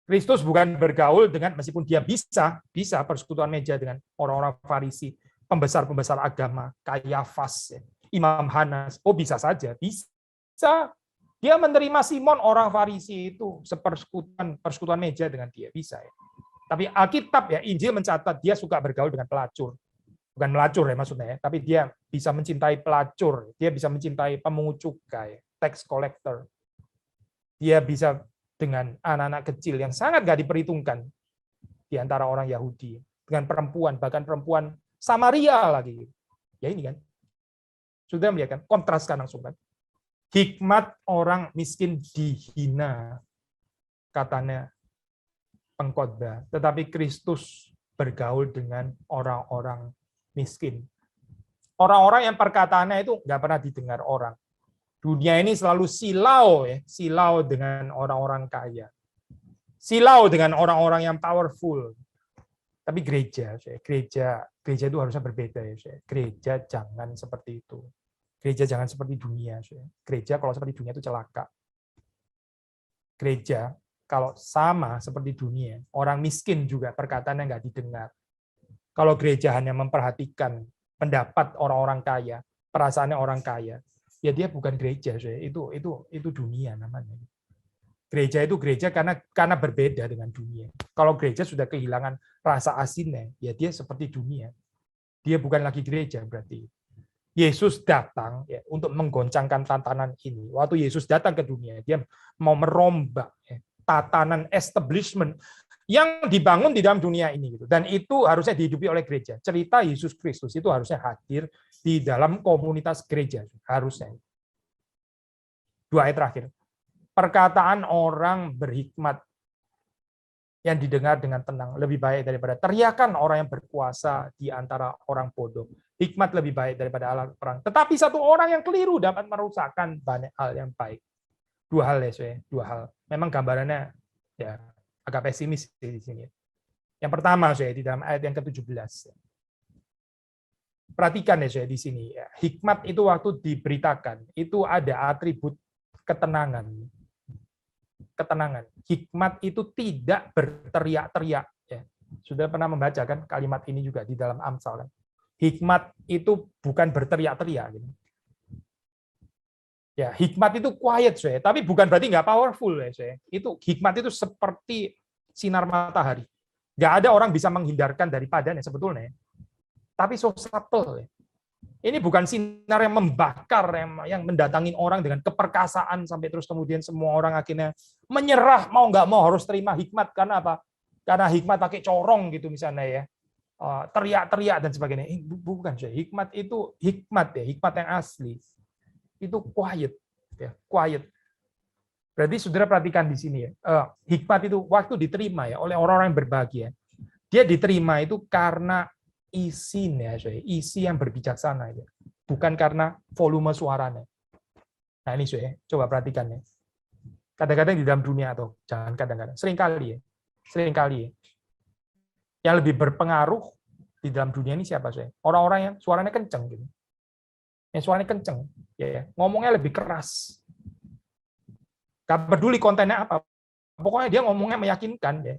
Kristus bukan bergaul dengan, meskipun dia bisa persekutuan meja dengan orang-orang Farisi, pembesar-pembesar agama, Kayafas, Imam Hanas. Oh bisa saja, bisa. Dia menerima Simon orang Farisi itu persekutuan meja dengan dia, bisa ya. Tapi Alkitab ya, Injil mencatat dia suka bergaul dengan pelacur. Bukan melacur ya maksudnya ya, tapi dia bisa mencintai pelacur, dia bisa mencintai pemungut cukai, tax collector. Dia bisa dengan anak-anak kecil yang sangat nggak diperhitungkan di antara orang Yahudi, dengan perempuan, bahkan perempuan Samaria lagi. Ya ini kan. Sudah melihat kan, kontraskan langsung kan. Hikmat orang miskin dihina, katanya pengkhotbah, tetapi Kristus bergaul dengan orang-orang miskin. Orang-orang yang perkataannya itu nggak pernah didengar orang. Dunia ini selalu silau, ya, silau dengan orang-orang kaya, silau dengan orang-orang yang powerful. Tapi gereja itu harusnya berbeda ya. Gereja jangan seperti itu. Gereja jangan seperti dunia. Gereja kalau seperti dunia itu celaka. Gereja kalau sama seperti dunia, orang miskin juga perkataannya nggak didengar. Kalau gereja hanya memperhatikan pendapat orang-orang kaya, perasaannya orang kaya, ya dia bukan gereja. Itu dunia namanya. Gereja itu gereja karena berbeda dengan dunia. Kalau gereja sudah kehilangan rasa asinnya, ya dia seperti dunia. Dia bukan lagi gereja berarti. Yesus datang ya, untuk menggoncangkan tatanan ini. Waktu Yesus datang ke dunia, dia mau merombak ya, tatanan establishment yang dibangun di dalam dunia ini. Gitu. Dan itu harusnya dihidupi oleh gereja. Cerita Yesus Kristus itu harusnya hadir di dalam komunitas gereja. Harusnya. 2 ayat terakhir. Perkataan orang berhikmat yang didengar dengan tenang lebih baik daripada teriakan orang yang berkuasa di antara orang bodoh. Hikmat lebih baik daripada alat perang. Tetapi satu orang yang keliru dapat merusakkan banyak hal yang baik. 2 hal ya, 2 hal. Memang gambarannya ya agak pesimis di sini. Yang pertama saya di dalam ayat yang ke-17. Perhatikan ya saya di sini. Hikmat itu waktu diberitakan itu ada atribut ketenangan. Ketenangan. Hikmat itu tidak berteriak-teriak. Ya. Sudah pernah membaca kan kalimat ini juga di dalam Amsal kan. Hikmat itu bukan berteriak-teriak. Gitu. Ya, hikmat itu quiet, saya. Tapi bukan berarti nggak powerful, ya, saya. Itu hikmat itu seperti sinar matahari. Nggak ada orang bisa menghindarkan daripadanya sebetulnya. Tapi so subtle. Ya. Ini bukan sinar yang membakar, yang mendatangin orang dengan keperkasaan sampai terus kemudian semua orang akhirnya menyerah, mau nggak mau harus terima hikmat. Karena apa? Karena hikmat pakai corong gitu misalnya ya. Teriak-teriak dan sebagainya. Bukan, saya. Hikmat itu hikmat ya, hikmat yang asli. Itu quiet, ya, quiet. Berarti saudara perhatikan di sini ya, hikmat itu waktu diterima ya oleh orang-orang yang berbahagia, dia diterima itu karena isinya, isi yang berbijaksana ya, bukan karena volume suaranya. Nah ini saya coba perhatikan ya. Kadang-kadang di dalam dunia atau jangan kadang-kadang, seringkali ya, yang lebih berpengaruh di dalam dunia ini siapa saya? Orang-orang yang suaranya kenceng gitu. Yang suaranya kenceng, ya, ngomongnya lebih keras. Gak peduli kontennya apa, pokoknya dia ngomongnya meyakinkan. Ya.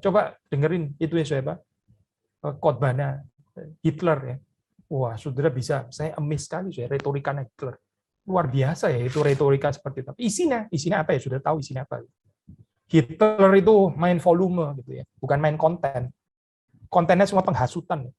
Coba dengerin itu ya, saudara, khotbahnya Hitler. Ya. Wah, saudara bisa, saya amazed sekali, ya, retorikanya Hitler. Luar biasa ya, itu retorika seperti itu. Isinya apa ya, sudah tahu isinya apa. Hitler itu main volume, gitu ya, bukan main konten. Kontennya semua penghasutan. Ya.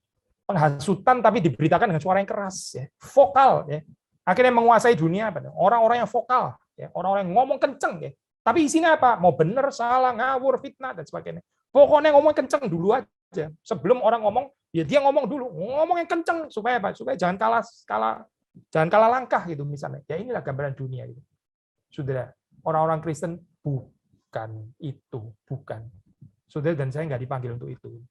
Penghasutan tapi diberitakan dengan suara yang keras, ya. Vokal, ya. Akhirnya menguasai dunia, orang-orang yang vokal, ya. Orang-orang yang ngomong kenceng, ya. Tapi isinya apa? Mau benar, salah, ngawur, fitnah dan sebagainya. Pokoknya ngomong kenceng dulu aja. Sebelum orang ngomong, ya dia ngomong dulu, ngomong yang kenceng supaya apa? Supaya jangan kalah langkah gitu misalnya. Ya inilah gambaran dunia gitu. Saudara, orang-orang Kristen bukan itu, bukan. Saudara dan saya nggak dipanggil untuk itu.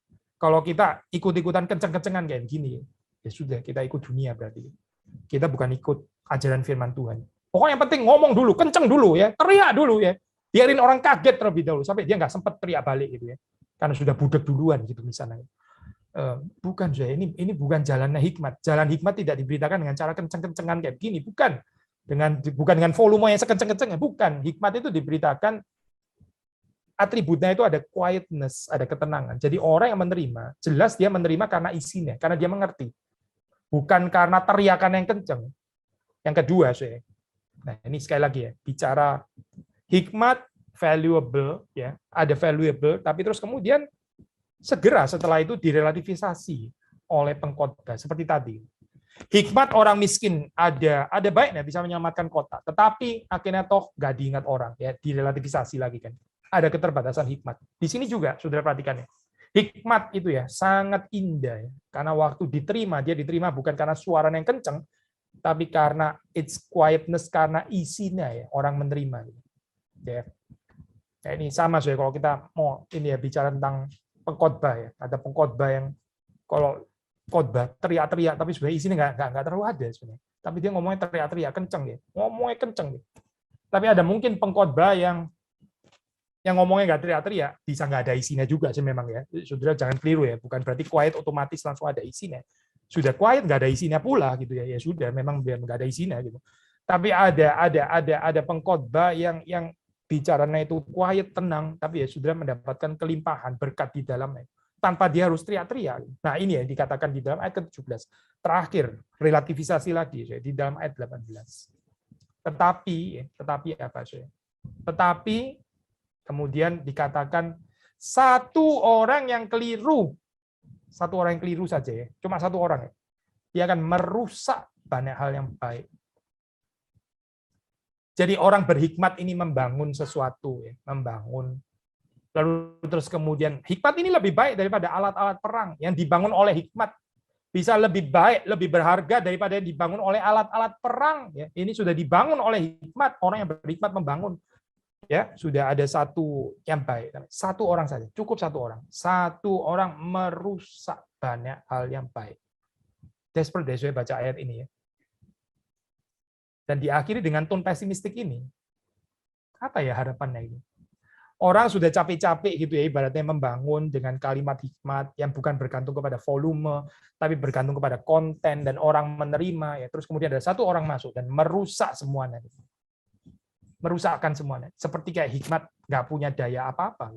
Kalau kita ikut-ikutan kenceng-kencengan kayak begini, ya sudah, kita ikut dunia berarti. Kita bukan ikut ajaran firman Tuhan. Pokoknya yang penting ngomong dulu, kenceng dulu ya, teriak dulu ya. Biarin orang kaget terlebih dahulu, sampai dia nggak sempat teriak balik gitu ya. Karena sudah budek duluan gitu misalnya. Bukan, saya ini bukan jalannya hikmat. Jalan hikmat tidak diberitakan dengan cara kenceng-kencengan kayak begini, bukan. Bukan dengan volume yang sekenceng-kencengnya, bukan. Hikmat itu diberitakan atributnya itu ada quietness, ada ketenangan. Jadi orang yang menerima, jelas dia menerima karena isinya, karena dia mengerti. Bukan karena teriakan yang kencang. Yang kedua, saya. Nah, ini sekali lagi ya, bicara hikmat valuable ya, ada valuable, tapi terus kemudian segera setelah itu direlativisasi oleh pengkhotbah seperti tadi. Hikmat orang miskin ada baiknya bisa menyelamatkan kota, tetapi akhirnya toh nggak diingat orang ya, direlativisasi lagi kan. Ada keterbatasan hikmat. Di sini juga, saudara perhatikan ya. Hikmat itu ya sangat indah ya. Karena waktu diterima, dia diterima bukan karena suara yang kencang, tapi karena its quietness, karena isinya ya, orang menerima. Ya. Ya, ini sama ya kalau kita mau ini ya bicara tentang pengkhotbah ya. Ada pengkhotbah yang kalau khotbah teriak-teriak tapi sebenarnya isinya nggak terlalu ada sebenarnya. Tapi dia ngomongnya teriak-teriak kenceng ya, ngomongnya kenceng. Tapi ada mungkin pengkhotbah yang ngomongnya nggak teriak-teriak, bisa nggak ada isinya juga sih memang ya. Saudara jangan keliru ya, bukan berarti quiet otomatis langsung ada isinya. Sudah quiet nggak ada isinya pula gitu ya, ya sudah memang biar nggak ada isinya gitu. Tapi ada pengkhotbah yang bicaranya itu quiet tenang, tapi ya sudah mendapatkan kelimpahan berkat di dalamnya tanpa dia harus teriak-teriak. Nah ini ya dikatakan di dalam ayat ke-17. Terakhir relativisasi lagi di dalam ayat 18. Tetapi apa sih? Tetapi kemudian dikatakan satu orang yang keliru saja ya, cuma satu orang ya, dia akan merusak banyak hal yang baik. Jadi orang berhikmat ini membangun sesuatu ya, membangun. Lalu terus kemudian hikmat ini lebih baik daripada alat-alat perang yang dibangun oleh hikmat. Bisa lebih baik, lebih berharga daripada yang dibangun oleh alat-alat perang ya. Ini sudah dibangun oleh hikmat, orang yang berhikmat membangun. Ya, sudah ada satu yang baik. Satu orang saja, cukup satu orang. Satu orang merusak banyak hal yang baik. Desperate deh saya baca ayat ini ya. Dan diakhiri dengan tone pesimistik ini. Apa ya harapannya ini? Orang sudah capek-capek gitu ya, ibaratnya membangun dengan kalimat hikmat yang bukan bergantung kepada volume, tapi bergantung kepada konten dan orang menerima ya. Terus kemudian ada satu orang masuk dan merusak semuanya. Merusakkan semuanya. Seperti kayak hikmat nggak punya daya apa-apa.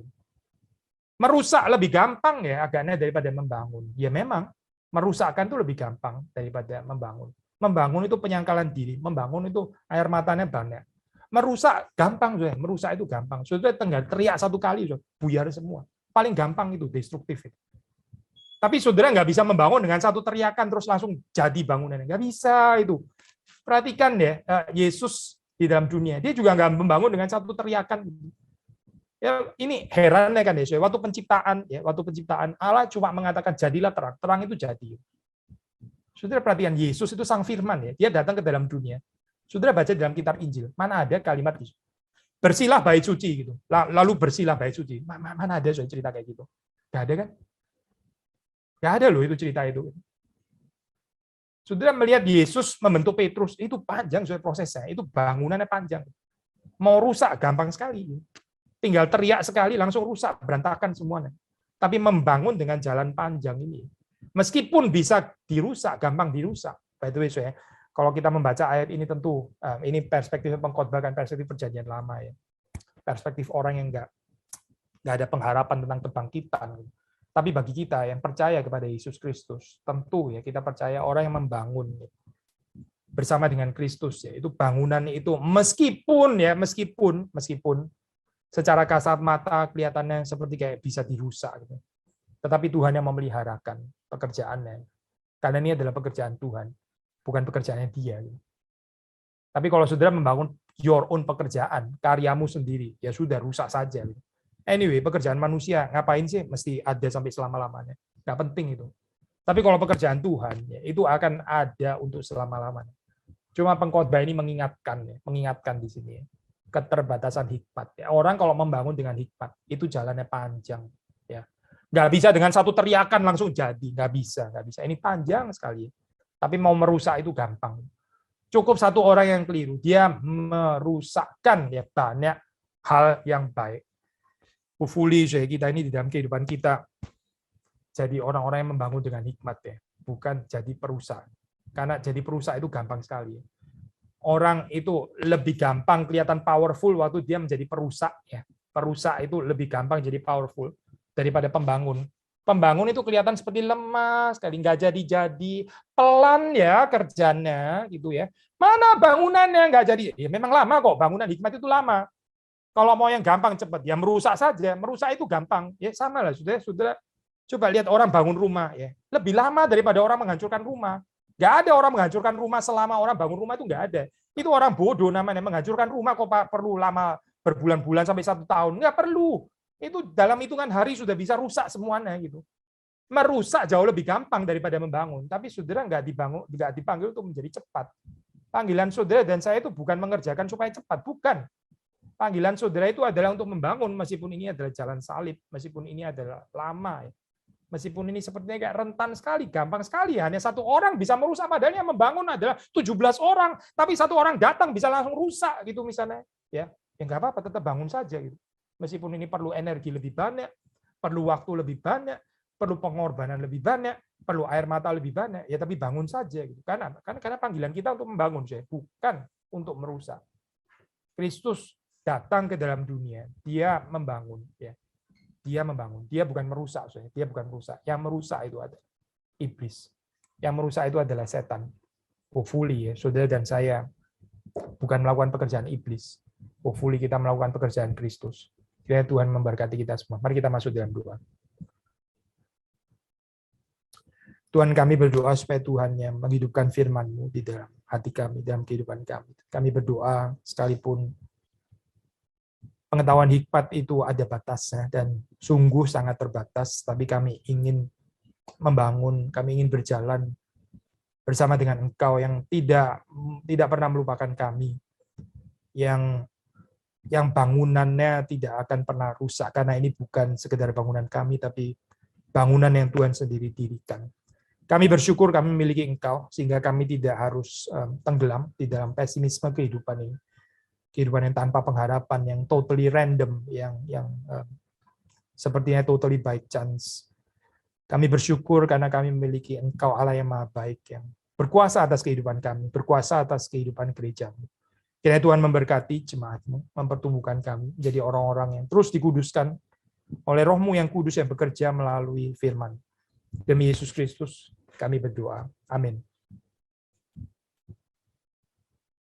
Merusak lebih gampang ya agaknya daripada membangun. Ya memang merusakkan itu lebih gampang daripada membangun. Membangun itu penyangkalan diri, membangun itu air matanya banyak. Merusak gampang, sudah. Merusak itu gampang. Sudah tinggal teriak satu kali, sudah buyar semua. Paling gampang itu destruktif. Tapi saudara nggak bisa membangun dengan satu teriakan terus langsung jadi bangunan. Nggak bisa itu. Perhatikan ya, Yesus di dalam dunia, dia juga nggak membangun dengan satu teriakan. Ya, ini herannya kan ya, waktu penciptaan Allah cuma mengatakan jadilah terang, terang itu jadi. Saudara perhatikan Yesus itu sang firman ya, dia datang ke dalam dunia. Saudara baca dalam kitab Injil, mana ada kalimat Yesus, bersilah bait suci gitu. Lalu bersilah bait suci. Mana ada cerita kayak gitu? Nggak ada kan? Nggak ada loh itu cerita itu. Saudara melihat Yesus membentuk Petrus, itu panjang prosesnya, itu bangunannya panjang. Mau rusak gampang sekali. Tinggal teriak sekali langsung rusak, berantakan semuanya. Tapi membangun dengan jalan panjang ini, meskipun bisa dirusak, gampang dirusak. By the way, kalau kita membaca ayat ini tentu ini perspektif pengkhotbah, perspektif perjanjian lama ya. Perspektif orang yang nggak ada pengharapan tentang kebangkitan. Tapi bagi kita yang percaya kepada Yesus Kristus, tentu ya kita percaya orang yang membangun bersama dengan Kristus ya, itu bangunan itu meskipun secara kasat mata kelihatannya seperti kayak bisa dirusak gitu. Tetapi Tuhan yang memeliharakan pekerjaannya. Karena ini adalah pekerjaan Tuhan, bukan pekerjaannya dia. Tapi kalau saudara membangun your own pekerjaan, karyamu sendiri, ya sudah rusak saja. Anyway, pekerjaan manusia ngapain sih mesti ada sampai selama-lamanya? Nggak penting itu. Tapi kalau pekerjaan Tuhan, ya, itu akan ada untuk selama-lamanya. Cuma pengkhotbah ini mengingatkan di sini ya, keterbatasan hikmat. Ya, orang kalau membangun dengan hikmat, itu jalannya panjang. Ya. Nggak bisa dengan satu teriakan langsung jadi, nggak bisa. Ini panjang sekali. Tapi mau merusak itu gampang. Cukup satu orang yang keliru, dia merusakkan ya banyak hal yang baik. Hopefully kita ini di dalam kehidupan kita jadi orang-orang yang membangun dengan hikmat ya, bukan jadi perusak. Karena jadi perusak itu gampang sekali. Orang itu lebih gampang kelihatan powerful waktu dia menjadi perusak ya. Perusak itu lebih gampang jadi powerful daripada pembangun. Pembangun itu kelihatan seperti lemah sekali, nggak jadi-jadi, pelan ya kerjanya gitu ya. Mana bangunannya nggak jadi? Ya memang lama kok, bangunan hikmat itu lama. Kalau mau yang gampang cepat, ya merusak saja. Merusak itu gampang. Ya sama lah, sudah. Coba lihat orang bangun rumah ya, lebih lama daripada orang menghancurkan rumah. Nggak ada orang menghancurkan rumah selama orang bangun rumah itu nggak ada. Itu orang bodoh namanya, menghancurkan rumah kok perlu lama berbulan-bulan sampai 1 tahun. Nggak perlu. Itu dalam hitungan hari sudah bisa rusak semuanya gitu. Merusak jauh lebih gampang daripada membangun. Tapi saudara nggak dipanggil untuk menjadi cepat. Panggilan saudara dan saya itu bukan mengerjakan supaya cepat, bukan. Panggilan saudara itu adalah untuk membangun, meskipun ini adalah jalan salib, meskipun ini adalah lama, Meskipun ini sepertinya kayak rentan sekali, gampang sekali. Hanya satu orang bisa merusak, padahal yang membangun adalah 17 orang. Tapi satu orang datang bisa langsung rusak gitu misalnya. Ya nggak apa-apa, tetap bangun saja gitu. Meskipun ini perlu energi lebih banyak, perlu waktu lebih banyak, perlu pengorbanan lebih banyak, perlu air mata lebih banyak, ya tapi bangun saja gitu. Karena panggilan kita untuk membangun, bukan untuk merusak. Kristus datang ke dalam dunia, dia membangun, ya. Dia membangun, dia bukan merusak, dia bukan merusak. Yang merusak itu ada iblis. Yang merusak itu adalah setan. Hopefully ya, saudara dan saya bukan melakukan pekerjaan iblis. Hopefully kita melakukan pekerjaan Kristus. Kiranya Tuhan memberkati kita semua. Mari kita masuk dalam doa. Tuhan, kami berdoa supaya Tuhan yang menghidupkan firman-Mu di dalam hati kami, dalam kehidupan kami. Kami berdoa sekalipun pengetahuan hikmat itu ada batasnya dan sungguh sangat terbatas, tapi kami ingin membangun, kami ingin berjalan bersama dengan Engkau yang tidak pernah melupakan kami, yang bangunannya tidak akan pernah rusak, karena ini bukan sekedar bangunan kami, tapi bangunan yang Tuhan sendiri dirikan. Kami bersyukur kami memiliki Engkau, sehingga kami tidak harus tenggelam di dalam pesimisme kehidupan ini. Kehidupan yang tanpa pengharapan, yang totally random, yang sepertinya totally by chance. Kami bersyukur karena kami memiliki Engkau Allah yang Maha Baik, yang berkuasa atas kehidupan kami, berkuasa atas kehidupan gereja-Mu. Kiranya Tuhan memberkati jemaat-Mu, mempertumbuhkan kami menjadi orang-orang yang terus dikuduskan oleh Roh-Mu yang kudus yang bekerja melalui firman. Demi Yesus Kristus kami berdoa. Amin.